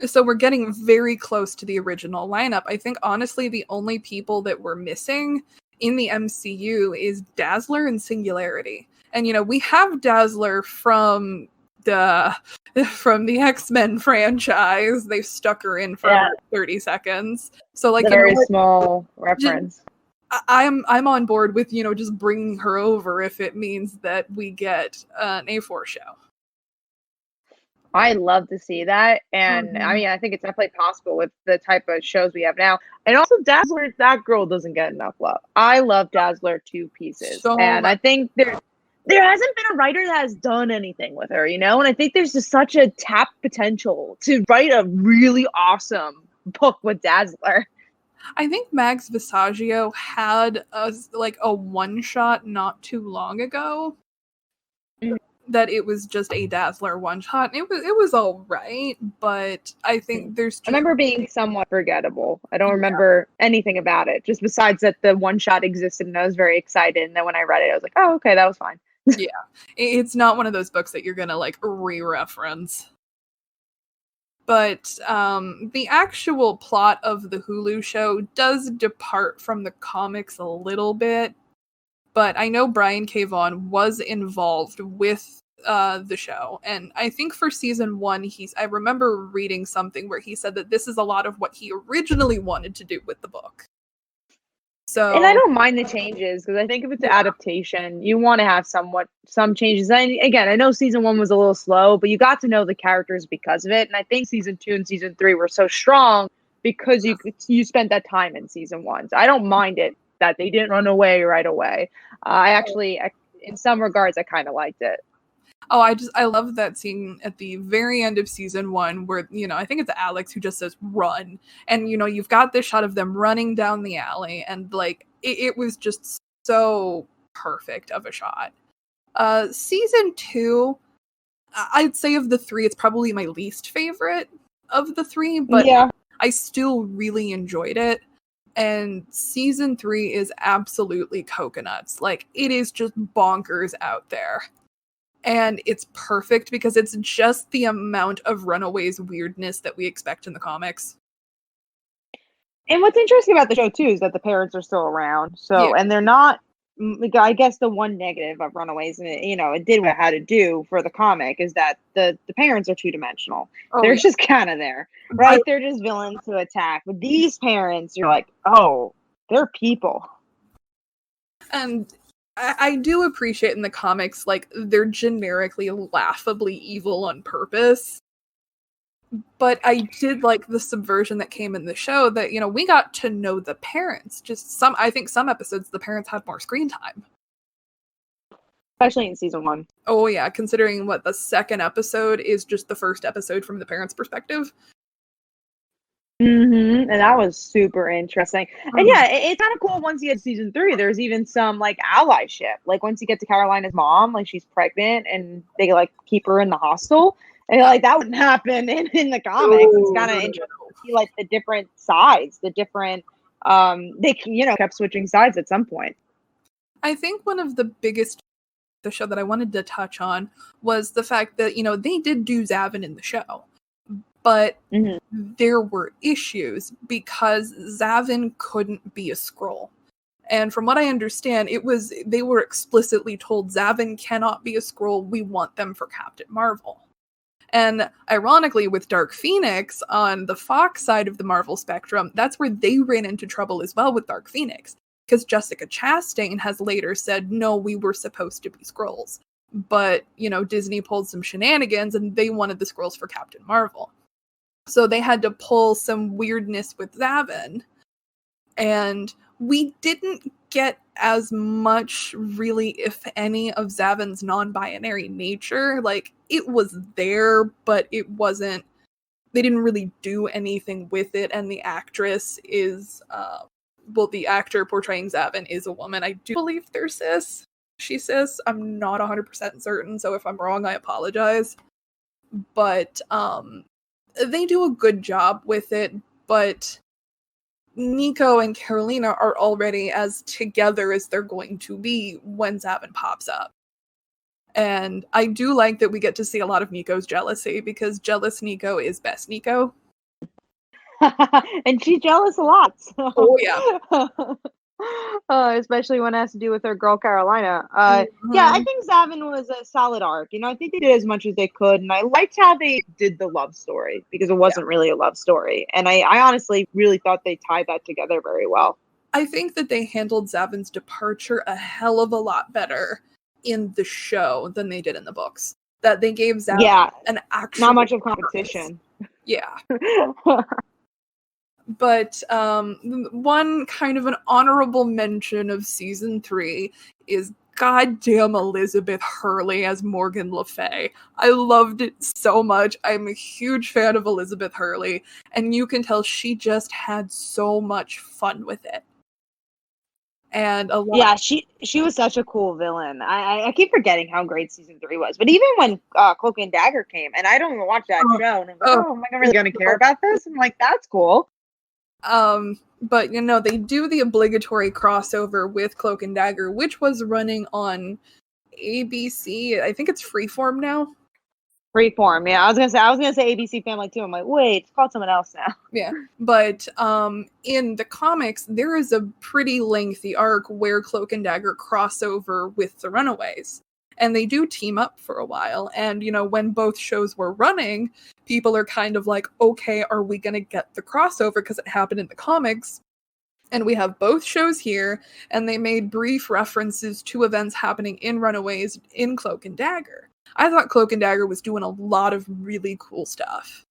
so we're getting very close to the original lineup. I think honestly the only people that we're missing in the MCU is Dazzler and Singularity. And we have Dazzler from the X-Men franchise. They stuck her in for about 30 seconds. So like a very small reference. I'm on board with, just bringing her over if it means that we get an A-Force show. I love to see that. And I mean, I think it's definitely possible with the type of shows we have now. And also Dazzler, that girl doesn't get enough love. I love Dazzler to pieces. And I think there hasn't been a writer that has done anything with her, And I think there's just such a tapped potential to write a really awesome book with Dazzler. I think Max Visaggio had a one-shot not too long ago that it was just a Dazzler one shot. It was all right, but I think there's I remember being somewhat forgettable. I don't remember anything about it, just besides that the one shot existed and I was very excited. And then when I read it, I was like, oh, okay, that was fine. Yeah, it's not one of those books that you're gonna like re-reference. But the actual plot of the Hulu show does depart from the comics a little bit. But I know Brian K. Vaughan was involved with the show, and I think for season 1, I remember reading something where he said that this is a lot of what he originally wanted to do with the book. So, and I don't mind the changes because I think if it's an adaptation, you want to have some changes. And again, I know season 1 was a little slow, but you got to know the characters because of it. And I think season 2 and season 3 were so strong because you spent that time in season 1. So I don't mind it that they didn't run away right away. In some regards, I kind of liked it. Oh, I love that scene at the very end of season 1 where, I think it's Alex who just says run. And, you've got this shot of them running down the alley and like, it was just so perfect of a shot. Season 2, I'd say of the 3, it's probably my least favorite of the 3, but yeah. I still really enjoyed it. And season 3 is absolutely coconuts. Like, it is just bonkers out there. And it's perfect because it's just the amount of Runaways weirdness that we expect in the comics. And what's interesting about the show too is that the parents are still around. So, and they're not. I guess the one negative of Runaways, and it did what it had to do for the comic, is that the parents are 2-dimensional. They're just kind of there, right? They're just villains to attack. But these parents, you're like, oh, they're people. And I do appreciate in the comics, like, they're generically laughably evil on purpose. But I did like the subversion that came in the show that, we got to know the parents. I think some episodes, the parents had more screen time. Especially in season 1. Oh, yeah, considering what the second episode is just the first episode from the parents' perspective. And that was super interesting. And yeah, it's kind of cool once you get to season 3, there's even some like allyship. Like once you get to Carolina's mom, like she's pregnant and they like keep her in the hostel. And like that wouldn't happen in the comics. It's kind of interesting to see like the different sides, the different they kept switching sides at some point. I think one of the biggest the show that I wanted to touch on was the fact that, they did do Zavin in the show. But there were issues because Zavin couldn't be a Skrull. And from what I understand, they were explicitly told Zavin cannot be a Skrull. We want them for Captain Marvel. And ironically, with Dark Phoenix on the Fox side of the Marvel spectrum, that's where they ran into trouble as well with Dark Phoenix. Because Jessica Chastain has later said, no, we were supposed to be Skrulls. But, Disney pulled some shenanigans and they wanted the Skrulls for Captain Marvel. So they had to pull some weirdness with Zavin. And we didn't get as much, really, if any, of Zavin's non-binary nature. Like, it was there, but it wasn't... They didn't really do anything with it, and the actress is... the actor portraying Zavin is a woman. I do believe they're cis. She's cis. I'm not 100% certain, so if I'm wrong, I apologize. But, they do a good job with it, but Nico and Carolina are already as together as they're going to be when Zavin pops up. And I do like that we get to see a lot of Nico's jealousy, because jealous Nico is best Nico. And she's jealous a lot. So. Oh, yeah. Especially when it has to do with her girl Carolina. Yeah, I think Zavin was a solid arc. I think they did as much as they could, and I liked how they did the love story because it wasn't really a love story. And I honestly really thought they tied that together very well. I think that they handled Zavin's departure a hell of a lot better in the show than they did in the books. That they gave Zavin an actual not much of competition. Purpose. Yeah. But one kind of an honorable mention of season 3 is goddamn Elizabeth Hurley as Morgan Le Fay. I loved it so much. I'm a huge fan of Elizabeth Hurley, and you can tell she just had so much fun with it. And a lot. Yeah, she was such a cool villain. I keep forgetting how great season 3 was. But even when Cloak and Dagger came, and I don't even watch that show, and I'm like, oh, am I really going to care about this? I'm like, that's cool. But they do the obligatory crossover with Cloak and Dagger, which was running on ABC. I think it's Freeform now. Freeform, yeah. I was gonna say ABC Family too. I'm like, wait, it's called something else now. Yeah, but in the comics, there is a pretty lengthy arc where Cloak and Dagger cross over with the Runaways, and they do team up for a while. And when both shows were running, people are kind of like, okay, are we gonna get the crossover because it happened in the comics? And we have both shows here, and they made brief references to events happening in Runaways in Cloak and Dagger. I thought Cloak and Dagger was doing a lot of really cool stuff.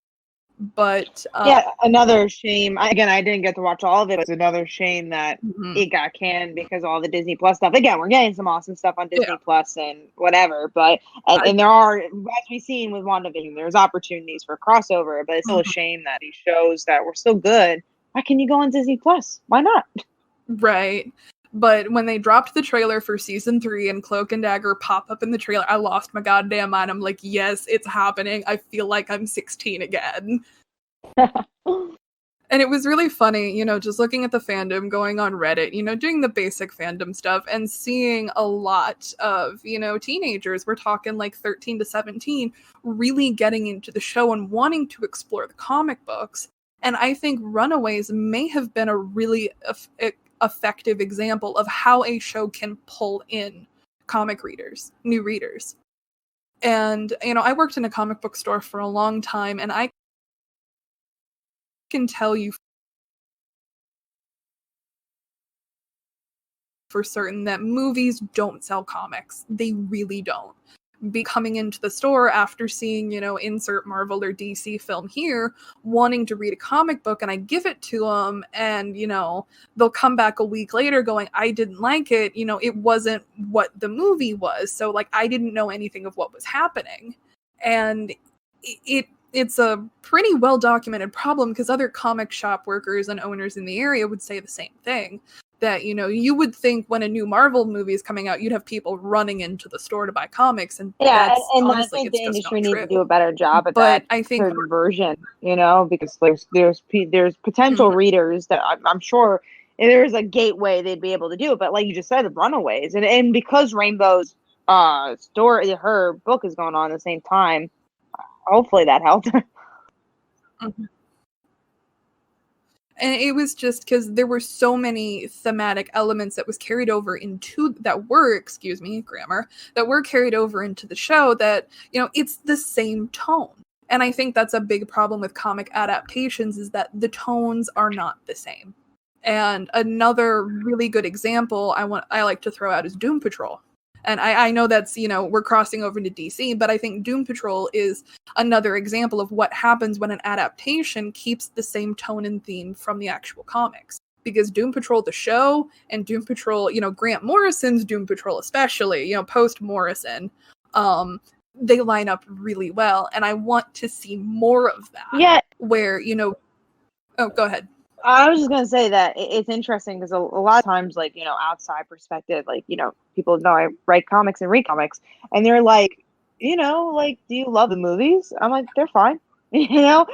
But yeah, another shame. Again, I didn't get to watch all of it. It's another shame that it got canned because of all the Disney Plus stuff. Again, we're getting some awesome stuff on Disney Plus and whatever. But and there are, as we've seen with WandaVision, there's opportunities for crossover. But it's still a shame that these shows that were still good. Why can you go on Disney Plus? Why not? Right. But when they dropped the trailer for season 3 and Cloak and Dagger pop up in the trailer, I lost my goddamn mind. I'm like, yes, it's happening. I feel like I'm 16 again. And it was really funny, just looking at the fandom, going on Reddit, doing the basic fandom stuff and seeing a lot of, teenagers, we're talking like 13 to 17, really getting into the show and wanting to explore the comic books. And I think Runaways may have been a really effective example of how a show can pull in comic readers, new readers. And, I worked in a comic book store for a long time, and I can tell you for certain that movies don't sell comics. They really don't. Be coming into the store after seeing, insert Marvel or DC film here, wanting to read a comic book, and I give it to them, and, they'll come back a week later going, I didn't like it, it wasn't what the movie was, so, like, I didn't know anything of what was happening. And it's a pretty well-documented problem because other comic shop workers and owners in the area would say the same thing. That, you would think when a new Marvel movie is coming out, you'd have people running into the store to buy comics. And honestly, I think the industry needs true. to do a better job at but that. I think version, because there's potential readers that I'm sure there's a gateway they'd be able to do it. But like you just said, the Runaways, and because Rainbow's story, her book is going on at the same time, hopefully that helped. And it was just because there were so many thematic elements that was carried over into that were carried over into the show that, it's the same tone. And I think that's a big problem with comic adaptations is that the tones are not the same. And another really good example I like to throw out is Doom Patrol. And I know that's, we're crossing over into DC, but I think Doom Patrol is another example of what happens when an adaptation keeps the same tone and theme from the actual comics. Because Doom Patrol, the show, and Doom Patrol, Grant Morrison's Doom Patrol especially, post-Morrison, they line up really well. And I want to see more of that. Yeah. Where, oh, go ahead. I was just going to say that it's interesting because a lot of times, like, outside perspective, like, people know I write comics and read comics, and they're like, like, do you love the movies? I'm like, they're fine. I'll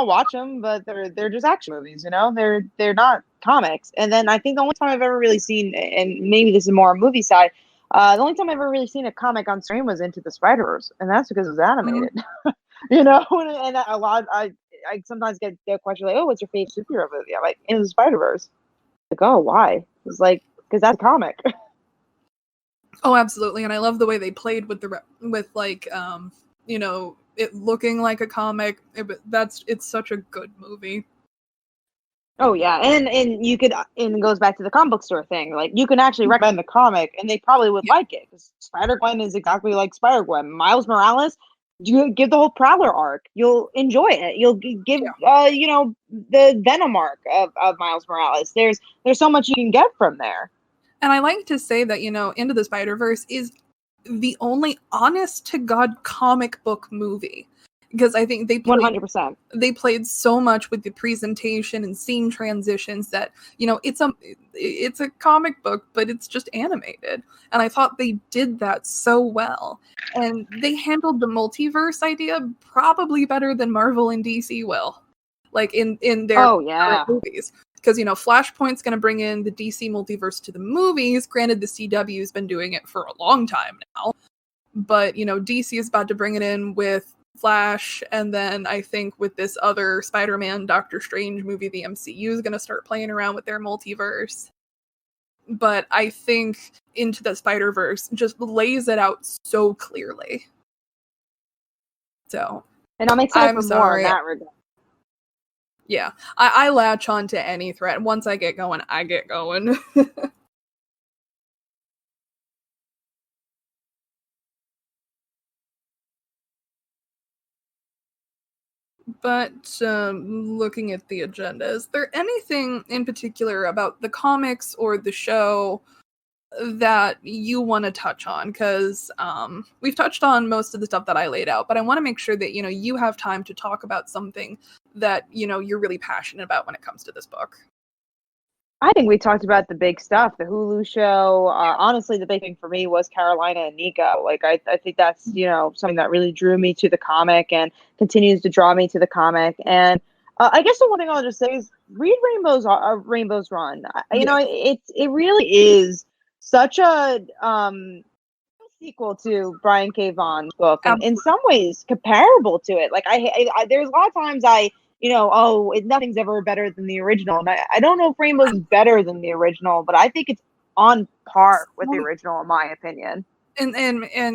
watch them, but they're just action movies, they're not comics. And then I think the only time I've ever really seen, and maybe this is more a movie side, the only time I've ever really seen a comic on screen was Into the Spider-Verse, and that's because it was animated. And a lot, I sometimes get questions like, oh, what's your favorite superhero movie? I'm like, Into the Spider-Verse. Like, oh, why? It's like, because that's a comic. Oh, absolutely. And I love the way they played with it looking like a comic. It's such a good movie. Oh yeah, and you could, and it goes back to the comic book store thing. Like, you can actually recommend the comic, and they probably would like it because Spider-Gwen is exactly like Spider-Gwen. Miles Morales, you give the whole Prowler arc, you'll enjoy it. You'll give the Venom arc of Miles Morales. There's so much you can get from there. And I like to say that, Into the Spider-Verse is the only honest to God comic book movie because I think they played 100%. they played so much with the presentation and scene transitions that, you know, it's a comic book, but it's just animated. And I thought they did that so well. And they handled the multiverse idea probably better than Marvel and DC will. Like in their current movies. Because, you know, Flashpoint's going to bring in the DC multiverse to the movies. Granted, the CW's been doing it for a long time now. But, you know, DC is about to bring it in with Flash, and then I think with this other Spider-Man Doctor Strange movie, the MCU is going to start playing around with their multiverse. But I think Into the Spider-Verse just lays it out so clearly. So, and I'm excited for more in that regard. Yeah, I latch on to any threat. Once I get going, I get going. But looking at the agenda, is there anything in particular about the comics or the show that you want to touch on? Because we've touched on most of the stuff that I laid out, but I want to make sure that, you know, you have time to talk about something that, you know, you're really passionate about when it comes to this book. I think we talked about the big stuff, the Hulu show. Honestly, the big thing for me was Carolina and Nico. Like, I think that's, you know, something that really drew me to the comic and continues to draw me to the comic. And I guess the one thing I'll just say is read Rainbow's Run. You know, it really is such a sequel to Brian K. Vaughan's book, and in some ways comparable to it. Like, I there's a lot of times nothing's ever better than the original. And I don't know if Rainbow's better than the original, but I think it's on par with the original, in my opinion. And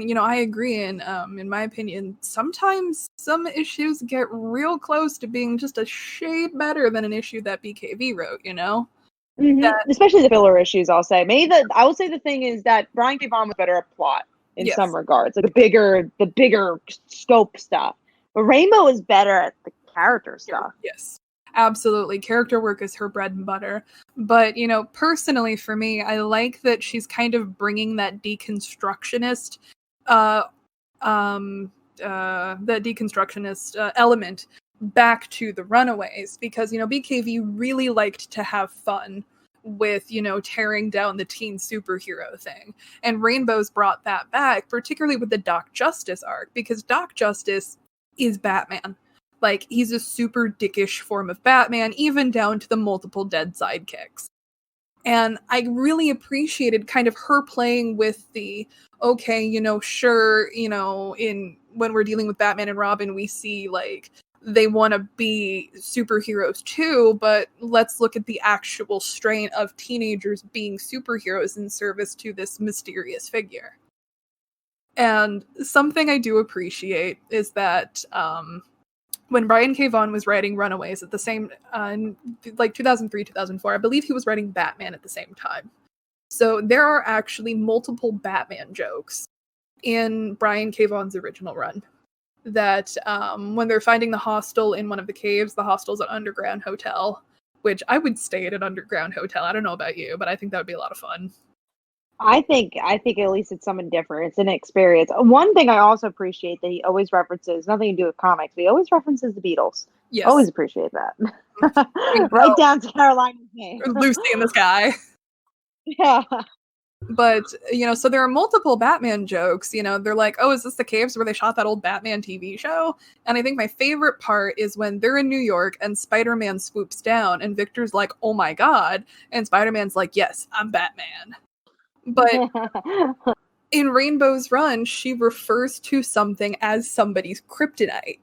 you know, I agree. And in my opinion, sometimes some issues get real close to being just a shade better than an issue that BKV wrote, you know? Mm-hmm. Especially the filler issues, I'll say. I would say the thing is that Brian K. Vaughan was better at plot in some regards, like the bigger scope stuff. But Rainbow is better at the character stuff. Yes, absolutely. Character work is her bread and butter. But, you know, personally for me, I like that she's kind of bringing that deconstructionist element back to the Runaways, because, you know, BKV really liked to have fun with, you know, tearing down the teen superhero thing. And Rainbow's brought that back, particularly with the Doc Justice arc, because Doc Justice is Batman. Like, he's a super dickish form of Batman, even down to the multiple dead sidekicks. And I really appreciated kind of her playing with the, okay, you know, sure, you know, when we're dealing with Batman and Robin, we see, like, they want to be superheroes too, but let's look at the actual strain of teenagers being superheroes in service to this mysterious figure. And something I do appreciate is that when Brian K. Vaughan was writing Runaways at the same, like 2003, 2004, I believe he was writing Batman at the same time. So there are actually multiple Batman jokes in Brian K. Vaughan's original run. That when they're finding the hostel in one of the caves, the hostel's an underground hotel, which I would stay at an underground hotel. I don't know about you, but I think that would be a lot of fun. I think at least it's something different. It's an experience. One thing I also appreciate that he always references, nothing to do with comics, but he always references the Beatles. Yes. Always appreciate that. Right down to Carolina's name. Lucy in the Sky. Yeah. But, you know, so there are multiple Batman jokes. You know, they're like, oh, is this the caves where they shot that old Batman TV show? And I think my favorite part is when they're in New York and Spider-Man swoops down and Victor's like, oh my God. And Spider-Man's like, yes, I'm Batman. But in Rainbow's Run, she refers to something as somebody's kryptonite.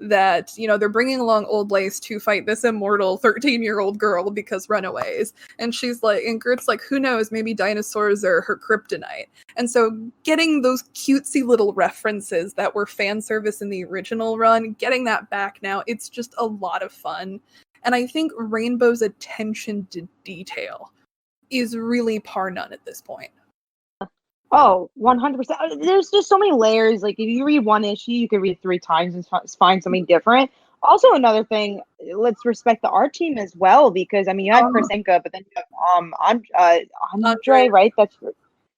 That, you know, they're bringing along Old Lace to fight this immortal 13-year-old girl because Runaways. And she's like, and Gert's like, who knows, maybe dinosaurs are her kryptonite. And so getting those cutesy little references that were fan service in the original run, getting that back now, it's just a lot of fun. And I think Rainbow's attention to detail is really par none at this point. Oh, 100%. There's just so many layers. Like, if you read one issue, you could read 3 times and find something different. Also, another thing, let's respect the art team as well, because, I mean, you have Chris Enka, but then you have Andre, right? That's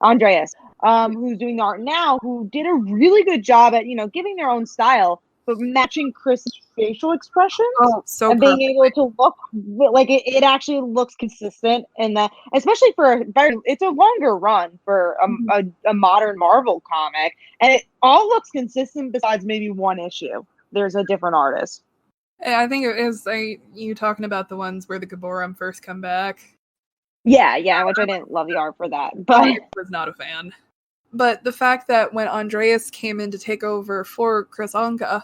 Andreas, who's doing the art now, who did a really good job at, you know, giving their own style, but matching Chris's facial expressions so and being able to look like it actually looks consistent, and that especially for it's a longer run for a modern Marvel comic, and it all looks consistent besides maybe one issue. There's a different artist. I think it is you talking about the ones where the Gaborum first come back. Yeah, which I didn't love the art for that, but I was not a fan. But the fact that when Andreas came in to take over for Chris Anka,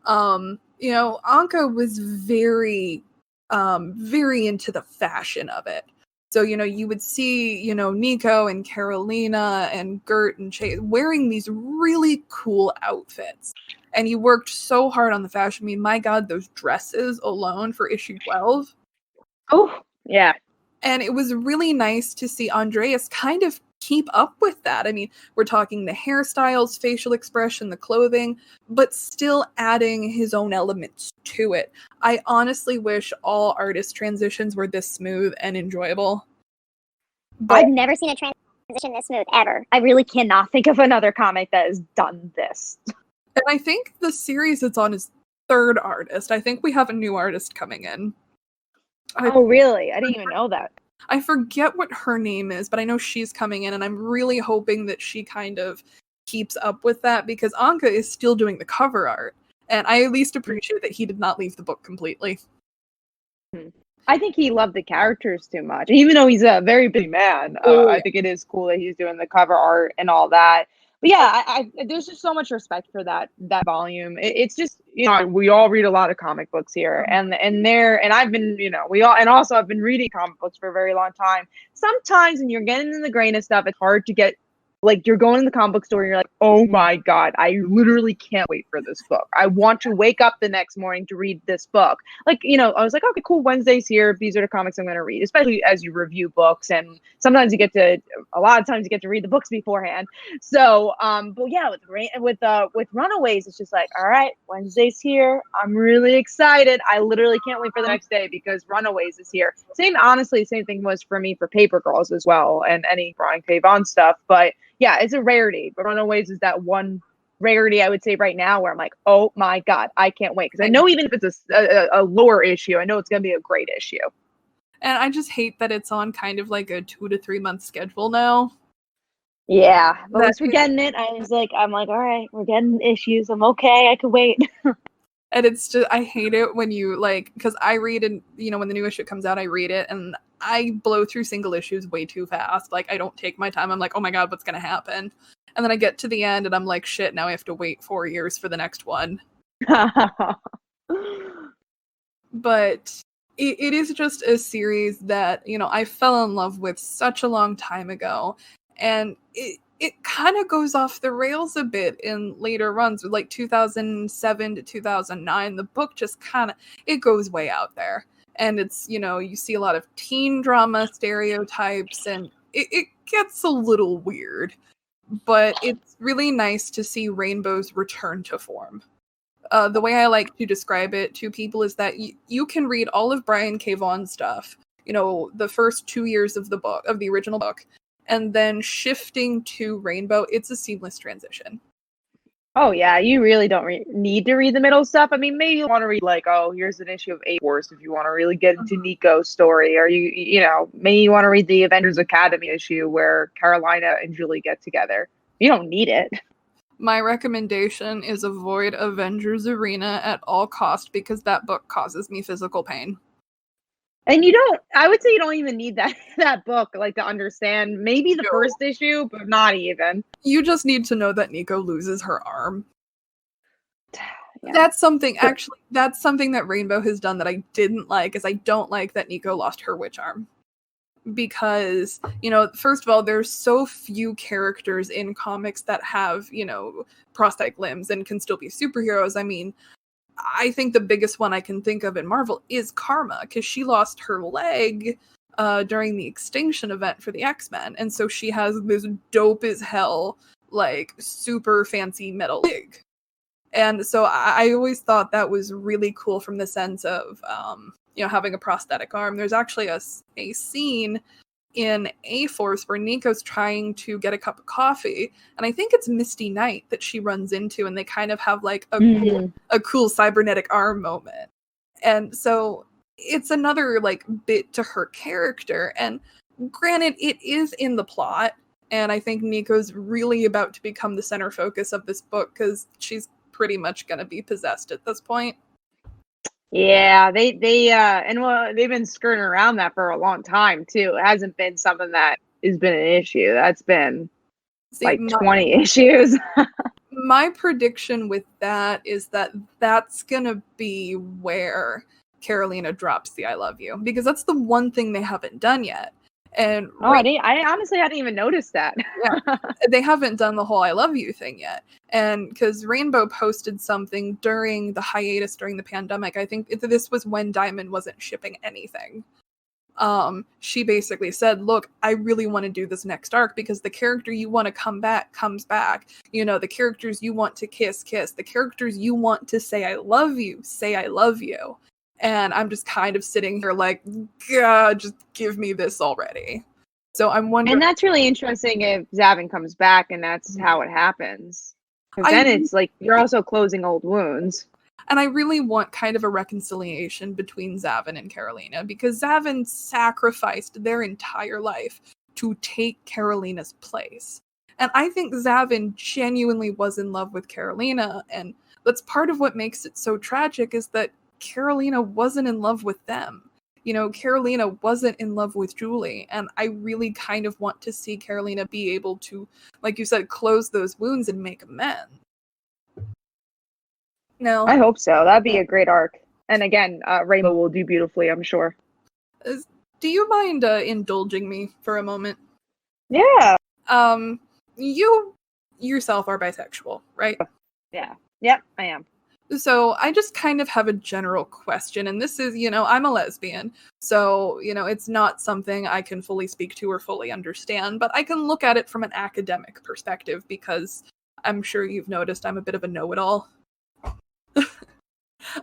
Anka was very, very into the fashion of it. So, you would see, Nico and Carolina and Gert and Chase wearing these really cool outfits. And he worked so hard on the fashion. I mean, my God, those dresses alone for issue 12. Oh, yeah. And it was really nice to see Andreas kind of keep up with that. I mean, we're talking the hairstyles, facial expression, the clothing, but still adding his own elements to it. I honestly wish all artist transitions were this smooth and enjoyable. But I've never seen a transition this smooth, ever. I really cannot think of another comic that has done this. And I think the series it's on is third artist. I think we have a new artist coming in. Oh, really? I didn't even know that. I forget what her name is, but I know she's coming in, and I'm really hoping that she kind of keeps up with that, because Anka is still doing the cover art, and I at least appreciate that he did not leave the book completely. I think he loved the characters too much. Even though he's a very big man, I think it is cool that he's doing the cover art and all that. But yeah, I there's just so much respect for that volume. It's just, we all read a lot of comic books here, and I've been, I've been reading comic books for a very long time. Sometimes when you're getting in the grain of stuff, it's hard to get, like, you're going in the comic book store and you're like, oh my God, I literally can't wait for this book. I want to wake up the next morning to read this book. Like, I was like, okay, cool, Wednesday's here. These are the comics I'm going to read, especially as you review books. And sometimes a lot of times you get to read the books beforehand. So, but yeah, with Runaways, it's just like, all right, Wednesday's here. I'm really excited. I literally can't wait for the next day because Runaways is here. Same thing was for me for Paper Girls as well, and any Brian K. Vaughan stuff. But yeah, it's a rarity, but Runaways is that one rarity I would say right now where I'm like, oh my God, I can't wait. Because I know even if it's a lower issue, I know it's going to be a great issue. And I just hate that it's on kind of like a 2 to 3 month schedule now. Yeah, but once we're getting it, I'm like, all right, we're getting issues. I'm okay. I can wait. And it's just, I hate it when you, like, because I read, and when the new issue comes out, I read it, and I blow through single issues way too fast. Like, I don't take my time. I'm like, oh my God, what's going to happen? And then I get to the end, and I'm like, shit, now I have to wait 4 years for the next one. But it is just a series that, I fell in love with such a long time ago. And it kind of goes off the rails a bit in later runs, like 2007 to 2009. The book just it goes way out there. And it's, you see a lot of teen drama stereotypes, and it gets a little weird. But it's really nice to see Rainbow's return to form. The way I like to describe it to people is that you can read all of Brian K. Vaughan stuff, the first 2 years of the original book, and then shifting to Rainbow, it's a seamless transition. Oh yeah, you really don't need to read the middle stuff. I mean, maybe you want to read like, oh, here's an issue of A-Force if you want to really get into Nico's story, or maybe you want to read the Avengers Academy issue where Carolina and Julie get together. You don't need it. My recommendation is avoid Avengers Arena at all cost, because that book causes me physical pain. And I would say you don't even need that book, like, to understand maybe the first issue, but not even. You just need to know that Nico loses her arm. Yeah. That's something that Rainbow has done that I didn't like, is I don't like that Nico lost her witch arm. Because, first of all, there's so few characters in comics that have, prosthetic limbs and can still be superheroes. I mean, I think the biggest one I can think of in Marvel is Karma, because she lost her leg during the Extinction event for the X-Men, and so she has this dope as hell, like, super fancy metal leg. And so I always thought that was really cool from the sense of, having a prosthetic arm. There's actually a scene in A-Force where Nico's trying to get a cup of coffee, and I think it's Misty Knight that she runs into, and they kind of have like a cool cybernetic arm moment. And so it's another like bit to her character, and granted it is in the plot, and I think Nico's really about to become the center focus of this book because she's pretty much going to be possessed at this point. Yeah, they've been skirting around that for a long time too. It hasn't been something that has been an issue. That's been 20 issues. My prediction with that is that that's gonna be where Carolina drops the "I love you," because that's the one thing they haven't done yet. And I honestly hadn't even noticed that. Yeah, they haven't done the whole "I love you" thing yet. And because Rainbow posted something during the hiatus during the pandemic, I think this was when Diamond wasn't shipping anything. She basically said, look, I really want to do this next arc because the character you want to come back comes back. You know, the characters you want to kiss. The characters you want to say I love you, say I love you. And I'm just kind of sitting here like, God, just give me this already. So I'm wondering. And that's really interesting if Zavin comes back and that's how it happens. Because then it's like you're also closing old wounds. And I really want kind of a reconciliation between Zavin and Carolina, because Zavin sacrificed their entire life to take Carolina's place. And I think Zavin genuinely was in love with Carolina, and that's part of what makes it so tragic is that Carolina wasn't in love with them. You know, Carolina wasn't in love with Julie, and I really kind of want to see Carolina be able to, like you said, close those wounds and make amends. No, I hope so. That'd be a great arc. And again, Rainbow will do beautifully, I'm sure. Do you mind indulging me for a moment? Yeah. You yourself are bisexual, right? Yeah. Yep, I am. So I just kind of have a general question, and this is, you know, I'm a lesbian, so, you know, it's not something I can fully speak to or fully understand, but I can look at it from an academic perspective because I'm sure you've noticed I'm a bit of a know-it-all.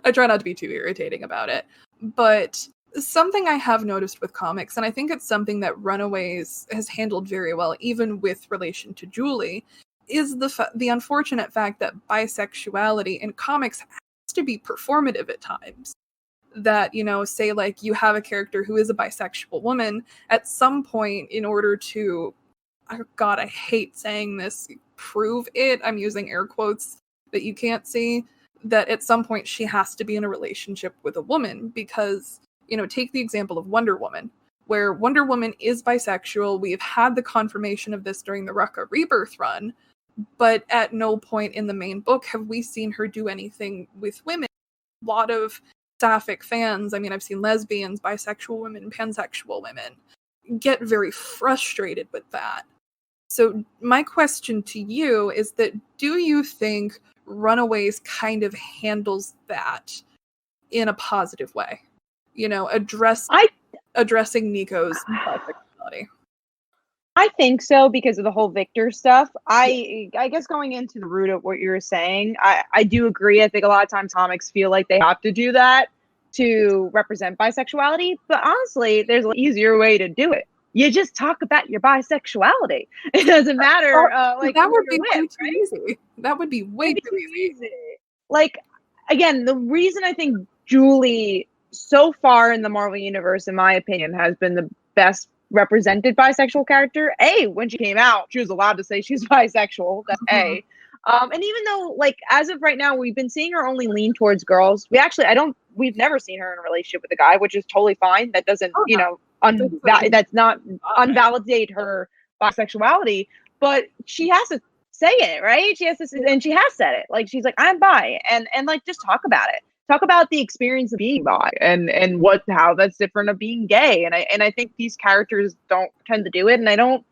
I try not to be too irritating about it, but something I have noticed with comics, and I think it's something that Runaways has handled very well, even with relation to Julie, is the unfortunate fact that bisexuality in comics has to be performative at times. That, you know, say like you have a character who is a bisexual woman, at some point in order to, oh God, I hate saying this, prove it, I'm using air quotes that you can't see, that at some point she has to be in a relationship with a woman because, you know, take the example of Wonder Woman, where Wonder Woman is bisexual. We have had the confirmation of this during the Rucka Rebirth run, but at no point in the main book have we seen her do anything with women. A lot of sapphic fans, I mean, I've seen lesbians, bisexual women, pansexual women, get very frustrated with that. So my question to you is that, do you think Runaways kind of handles that in a positive way? You know, addressing Nico's bisexuality. I think so because of the whole Victor stuff. I guess going into the root of what you were saying, I do agree. I think a lot of times comics feel like they have to do that to represent bisexuality, but honestly, there's an easier way to do it. You just talk about your bisexuality. It doesn't matter. Like that would be way too easy. That would be way too easy. Like, again, the reason I think Julie so far in the Marvel Universe, in my opinion, has been the best represented bisexual character. When she came out, she was allowed to say she's bisexual. That's A. And even though, like, as of right now, we've been seeing her only lean towards girls. We've never seen her in a relationship with a guy, which is totally fine. That doesn't, you know, that's not unvalidate her bisexuality, but she has to say it, right? She has to, and she has said it. Like, she's like, I'm bi, and like, just talk about it. Talk about the experience of being bi and how that's different of being gay. And I think these characters don't tend to do it, and I don't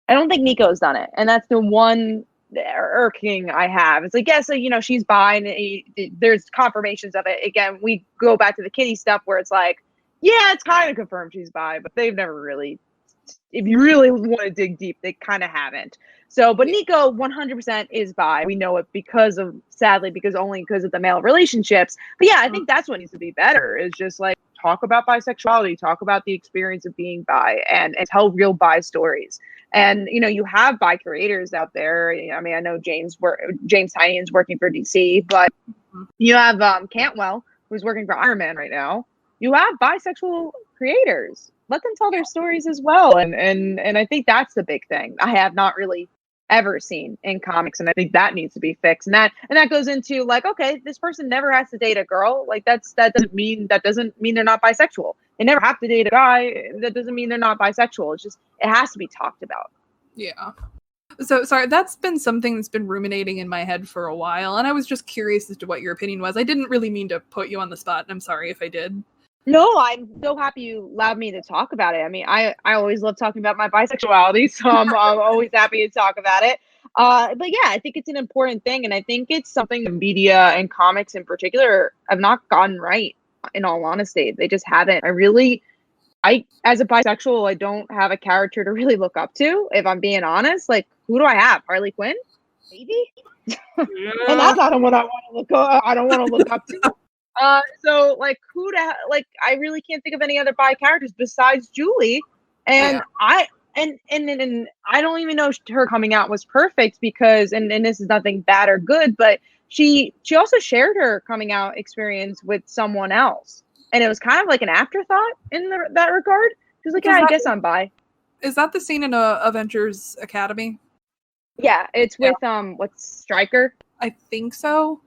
think Nico's done it. And that's the one irking I have. It's like, yes, you know, she's bi, and there's confirmations of it. Again, we go back to the Kitty stuff where it's like, yeah, it's kind of confirmed she's bi, but they've never really, if you really want to dig deep, they kind of haven't. So, but Nico 100% is bi. We know it because of the male relationships. But yeah, I think that's what needs to be better, is just like talk about bisexuality, talk about the experience of being bi, and tell real bi stories. And you have bi creators out there. I mean, I know James Tynion's working for DC, but you have Cantwell, who's working for Iron Man right now. You have bisexual creators. Let them tell their stories as well. And I think that's the big thing I have not really ever seen in comics, and I think that needs to be fixed. And that goes into like, okay, this person never has to date a girl. Like that doesn't mean they're not bisexual. They never have to date a guy. That doesn't mean they're not bisexual. It's just it has to be talked about. Yeah. So sorry, that's been something that's been ruminating in my head for a while, and I was just curious as to what your opinion was. I didn't really mean to put you on the spot, and I'm sorry if I did. No, I'm so happy you allowed me to talk about it. I mean, I always love talking about my bisexuality, so I'm always happy to talk about it. But yeah, I think it's an important thing, and I think it's something the media and comics in particular have not gotten right, in all honesty. They just haven't. As a bisexual, I don't have a character to really look up to, if I'm being honest. Like, who do I have? Harley Quinn? Maybe? And that's not what I want to look up. I don't want to look up to. So like I really can't think of any other bi characters besides Julie. And I don't even know if her coming out was perfect because and this is nothing bad or good, but she also shared her coming out experience with someone else. And it was kind of like an afterthought in that regard. She was like, yeah, I guess I'm bi. Is that the scene in Avengers Academy? Yeah, it's with what's Stryker? I think so.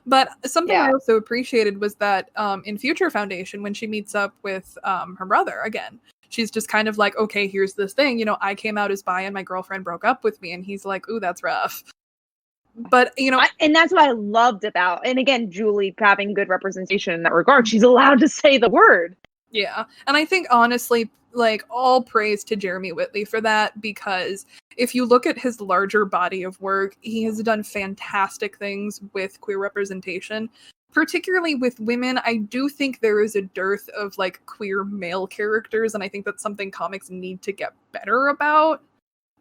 But something I also appreciated was that in Future Foundation, when she meets up with her brother again, she's just kind of like, okay, here's this thing. I came out as bi and my girlfriend broke up with me. And he's like, ooh, that's rough. But, and that's what I loved about, and again, Julie having good representation in that regard. She's allowed to say the word. Yeah. And I think, honestly, like, all praise to Jeremy Whitley for that, because if you look at his larger body of work, he has done fantastic things with queer representation, particularly with women. I do think there is a dearth of, like, queer male characters, and I think that's something comics need to get better about.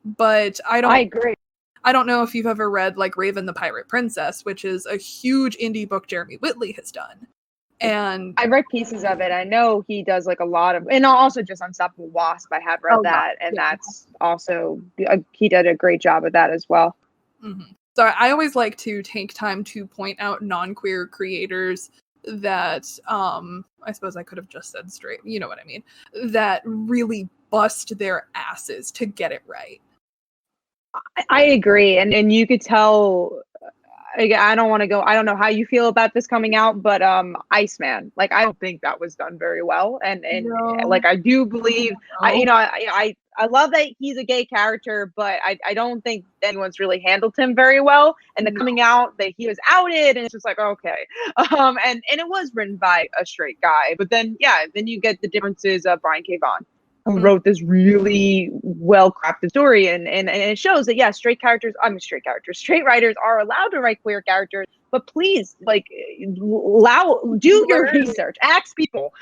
But I agree. I don't know if you've ever read, like, Raven the Pirate Princess, which is a huge indie book Jeremy Whitley has done. And I read pieces of it. I know he does like a lot of, and also just Unstoppable Wasp. I have read that, and that's also he did a great job with that as well. Mm-hmm. So I always like to take time to point out non-queer creators that I suppose I could have just said straight, you know what I mean, that really bust their asses to get it right. I agree, and you could tell. I don't want to go. I don't know how you feel about this coming out, but Iceman, like I don't think that was done very well, and like I do believe I love that he's a gay character, but I don't think anyone's really handled him very well. And the coming out that he was outed, and it's just like okay, and it was written by a straight guy, but then you get the differences of Brian K. Vaughan, who wrote this really well-crafted story, and it shows that straight writers are allowed to write queer characters, but please, like, do your research, ask people.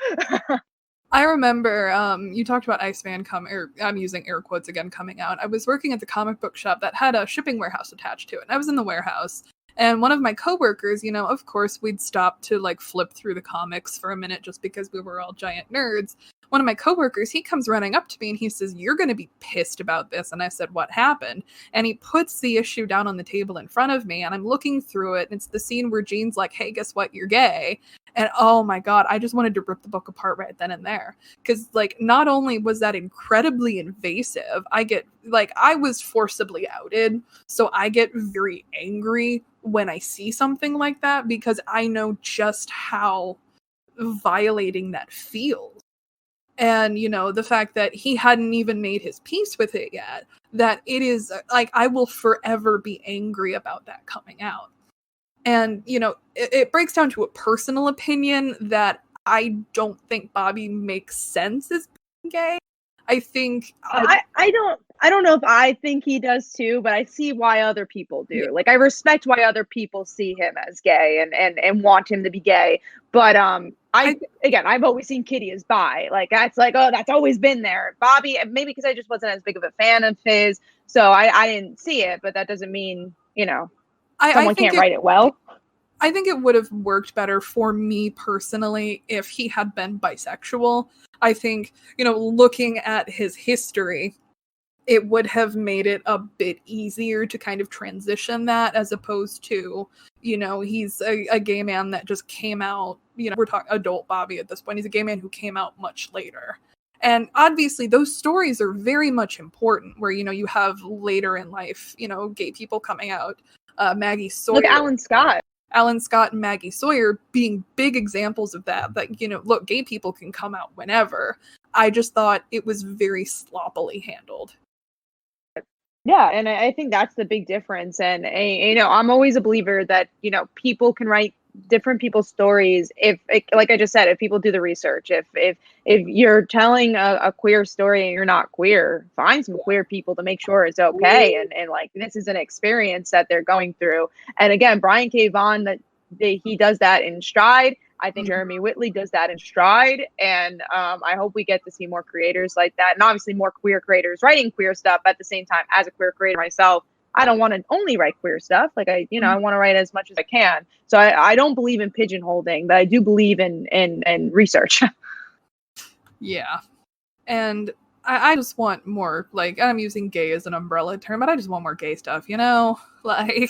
I remember you talked about Iceman I'm using air quotes again, coming out. I was working at the comic book shop that had a shipping warehouse attached to it, and I was in the warehouse. And one of my coworkers, of course, we'd stop to like flip through the comics for a minute just because we were all giant nerds. One of my coworkers, he comes running up to me and he says, "You're going to be pissed about this." And I said, "What happened?" And he puts the issue down on the table in front of me, and I'm looking through it, and it's the scene where Jean's like, "Hey, guess what? You're gay." And oh my God, I just wanted to rip the book apart right then and there. Because, like, not only was that incredibly invasive, I was forcibly outed, so I get very angry when I see something like that because I know just how violating that feels. And, the fact that he hadn't even made his peace with it yet, that it is, like, I will forever be angry about that coming out. And, it breaks down to a personal opinion that I don't think Bobby makes sense as being gay. I think... I don't know if I think he does too, but I see why other people do. Yeah. Like, I respect why other people see him as gay and want him to be gay. But I've always seen Kitty as bi. Like, that's like, oh, that's always been there. Bobby, maybe because I just wasn't as big of a fan of his, so I didn't see it. But that doesn't mean, someone can't write it well. I think it would have worked better for me personally if he had been bisexual. I think, looking at his history, it would have made it a bit easier to kind of transition that, as opposed to, he's a gay man that just came out, we're talking adult Bobby at this point. He's a gay man who came out much later. And obviously those stories are very much important, where, you have later in life, gay people coming out. Maggie Sawyer. Look, Alan Scott And Maggie Sawyer being big examples of that, look, gay people can come out whenever. I just thought it was very sloppily handled. Yeah, and I think that's the big difference. And I'm always a believer that people can write different people's stories if, like I just said, if people do the research. If you're telling a queer story and you're not queer, find some queer people to make sure it's okay, and like this is an experience that they're going through. And again, Brian K. Vaughan, he does that in stride. I think Jeremy Whitley does that in stride, and I hope we get to see more creators like that, and obviously more queer creators writing queer stuff. At the same time, as a queer creator myself, I don't want to only write queer stuff. Like I want to write as much as I can. So I don't believe in pigeonholing, but I do believe in research. Yeah, and I just want more. Like, I'm using gay as an umbrella term, but I just want more gay stuff. Like.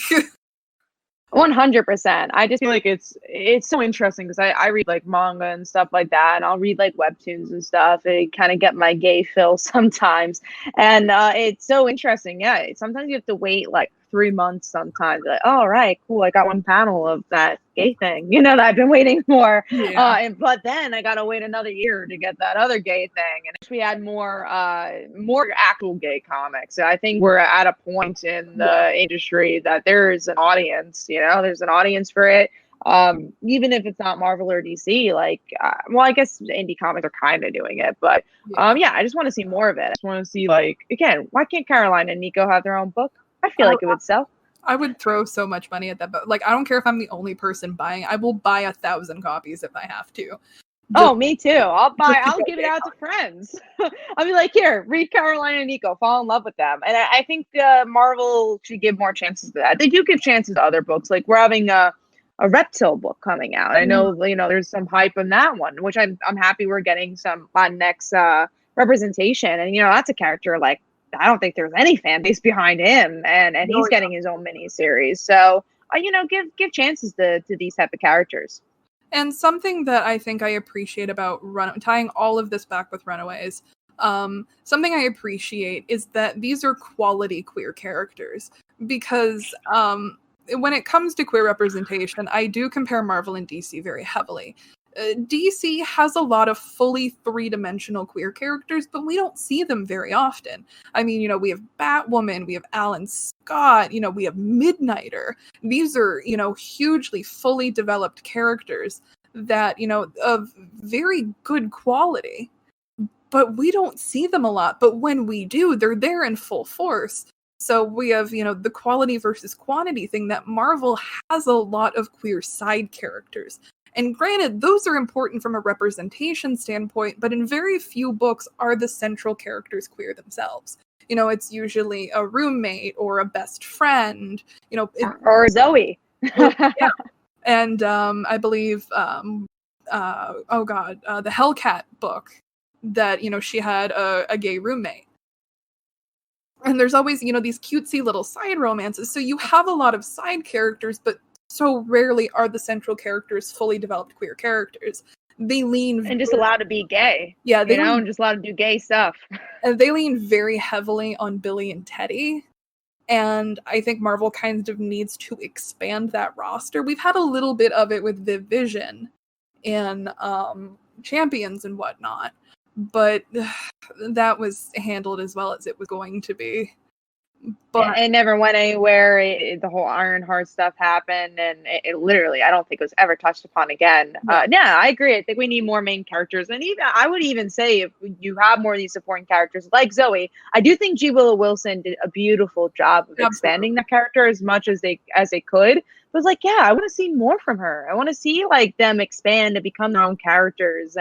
100%. I just feel like it's so interesting because I read like manga and stuff like that, and I'll read like webtoons and stuff. It kind of get my gay fill sometimes, and it's so interesting. Yeah, sometimes you have to wait like 3 months. Sometimes like, oh, all right, cool. I got one panel of that gay thing, that I've been waiting for. Yeah. But then I gotta wait another year to get that other gay thing. And if we had more actual gay comics, I think we're at a point in the industry that there's an audience. There's an audience for it. Even if it's not Marvel or DC, like, I guess indie comics are kind of doing it, but I just want to see more of it. I just want to see, like, again, why can't Caroline and Nico have their own book? I feel like it would sell. I would throw so much money at that book. Like, I don't care if I'm the only person buying. I will buy 1,000 copies if I have to. Me too. I'll give it out to friends. I'll be like, here, read Caroline and Nico, fall in love with them. And I think Marvel should give more chances to that. They do give chances to other books. Like, we're having a Reptile book coming out. I know, there's some hype in that one, which I'm happy we're getting some Latinx representation. And, that's a character, like, I don't think there's any fan base behind him, and he's getting his own mini series. So, give chances to these type of characters. And something that I think I appreciate about tying all of this back with Runaways, something I appreciate is that these are quality queer characters, because when it comes to queer representation, I do compare Marvel and DC very heavily. DC has a lot of fully three-dimensional queer characters, but we don't see them very often. I mean, we have Batwoman, we have Alan Scott, we have Midnighter. These are, hugely fully developed characters that, of very good quality. But we don't see them a lot. But when we do, they're there in full force. So we have, the quality versus quantity thing, that Marvel has a lot of queer side characters. And granted, those are important from a representation standpoint, but in very few books are the central characters queer themselves. It's usually a roommate or a best friend, or Zoe. Yeah. And I believe, the Hellcat book, that, she had a gay roommate. And there's always, these cutesy little side romances. So you have a lot of side characters, but so rarely are the central characters fully developed queer characters. They lean and just allowed to be gay. Yeah, and just allowed to do gay stuff. And they lean very heavily on Billy and Teddy. And I think Marvel kind of needs to expand that roster. We've had a little bit of it with Viv Vision in Champions and whatnot, but that was handled as well as it was going to be. But it never went anywhere. The whole Ironheart stuff happened, and it literally, I don't think it was ever touched upon again. Yeah, I agree. I think we need more main characters, and even I would even say if you have more of these supporting characters like Zoe, I do think G. Willow Wilson did a beautiful job of expanding that character as much as they could. But it's like, yeah, I want to see more from her. I want to see like them expand and become their own characters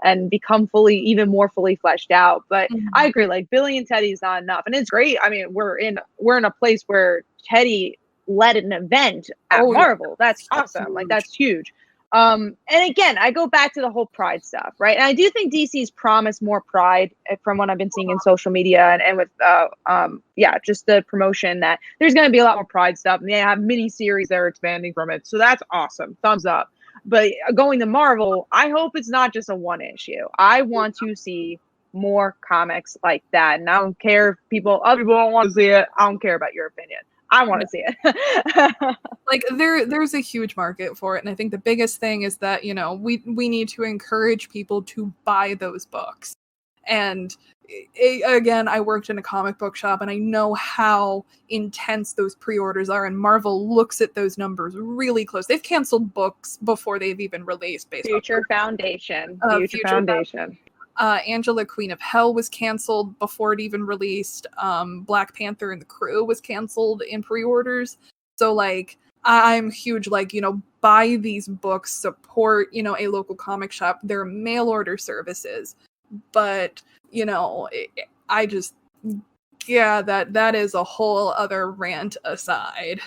and become even more fully fleshed out. But I agree, like Billy and Teddy is not enough, and it's great. I mean, we're in a place where Teddy led an event at Marvel. That's awesome. Like, that's huge. And again, I go back to the whole pride stuff, right? And I do think DC's promised more pride from what I've been seeing in social media and with, just the promotion, that there's going to be a lot more pride stuff. And they have mini series that are expanding from it. So that's awesome. Thumbs up. But going to Marvel, I hope it's not just a one issue. I want to see more comics like that. And I don't care if other people don't want to see it. I don't care about your opinion. I want to see it. Like, there's a huge market for it, and I think the biggest thing is that, you know, we need to encourage people to buy those books. And again, I worked in a comic book shop, and I know how intense those pre-orders are, and Marvel looks at those numbers really close. They've canceled books before they've even released. Future Foundation. Angela, Queen of Hell was canceled before it even released. Black Panther and the Crew was canceled in pre-orders. So, like, I'm huge, like, you know, buy these books, support, you know, a local comic shop. They're mail order services. But, you know, that is a whole other rant aside.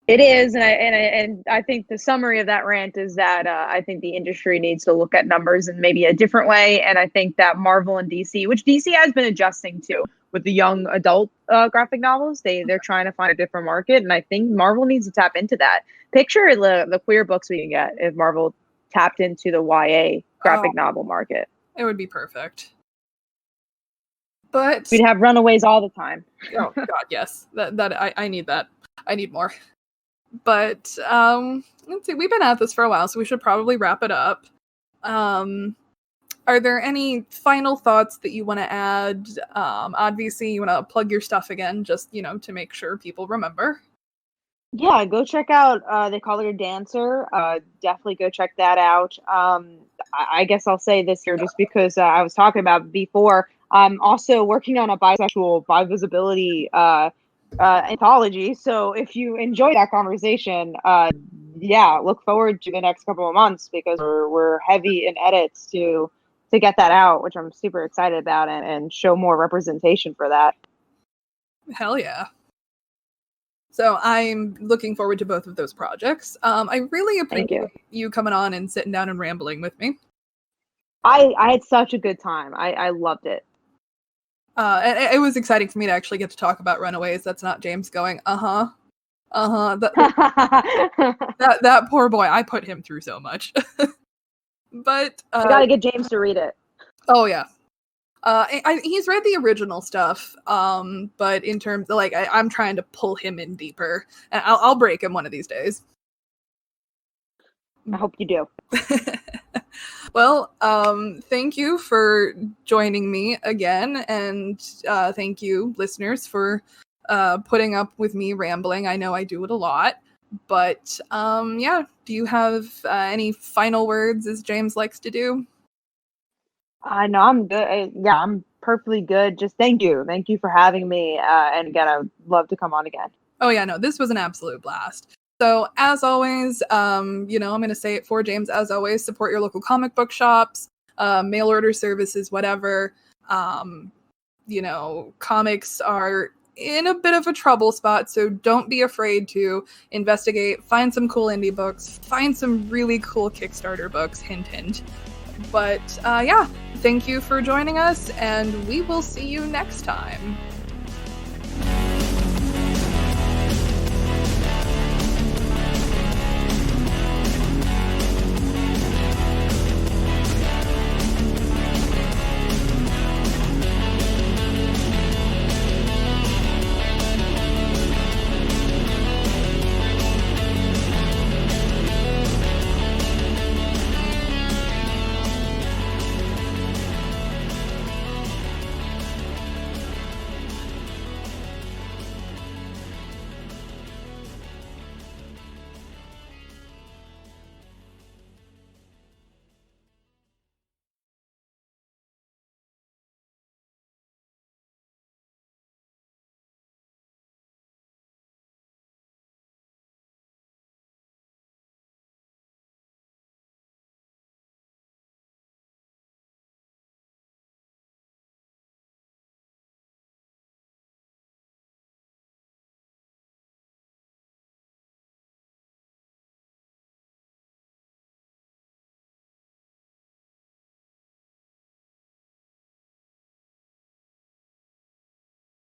It is, and I think the summary of that rant is that I think the industry needs to look at numbers in maybe a different way, and I think that Marvel and DC, which DC has been adjusting to with the young adult graphic novels, they're trying to find a different market, and I think Marvel needs to tap into that. Picture the queer books we can get if Marvel tapped into the YA graphic novel market. It would be perfect. But we'd have Runaways all the time. Oh God, yes. I need that. I need more. But let's see, we've been at this for a while, so we should probably wrap it up. Are there any final thoughts that you want to add? Obviously, you want to plug your stuff again, just, you know, to make sure people remember. Yeah, go check out They Call Her a Dancer. Definitely go check that out. I guess I'll say this here just because I was talking about before. I'm also working on a bisexual, bi-visibility anthology. So if you enjoy that conversation, look forward to the next couple of months, because we're heavy in edits to get that out, which I'm super excited about, and show more representation for that. Hell yeah. So I'm looking forward to both of those projects. I really appreciate you coming on and sitting down and rambling with me. I had such a good time. I loved it. And it was exciting for me to actually get to talk about Runaways. That's not James going, that poor boy, I put him through so much. But you gotta get James to read it. Oh yeah. He's read the original stuff, but in terms of, like, I'm trying to pull him in deeper, and I'll break him one of these days. I hope you do. Well, thank you for joining me again, and thank you, listeners, for putting up with me rambling. I know I do it a lot, but do you have any final words, as James likes to do? No, I'm good. I'm perfectly good. Just thank you for having me, and again, I would love to come on again. Oh yeah, no, this was an absolute blast. So, as always, I'm going to say it for James, as always, support your local comic book shops, mail order services, whatever. Comics are in a bit of a trouble spot, so don't be afraid to investigate, find some cool indie books, find some really cool Kickstarter books, hint, hint. But, thank you for joining us, and we will see you next time.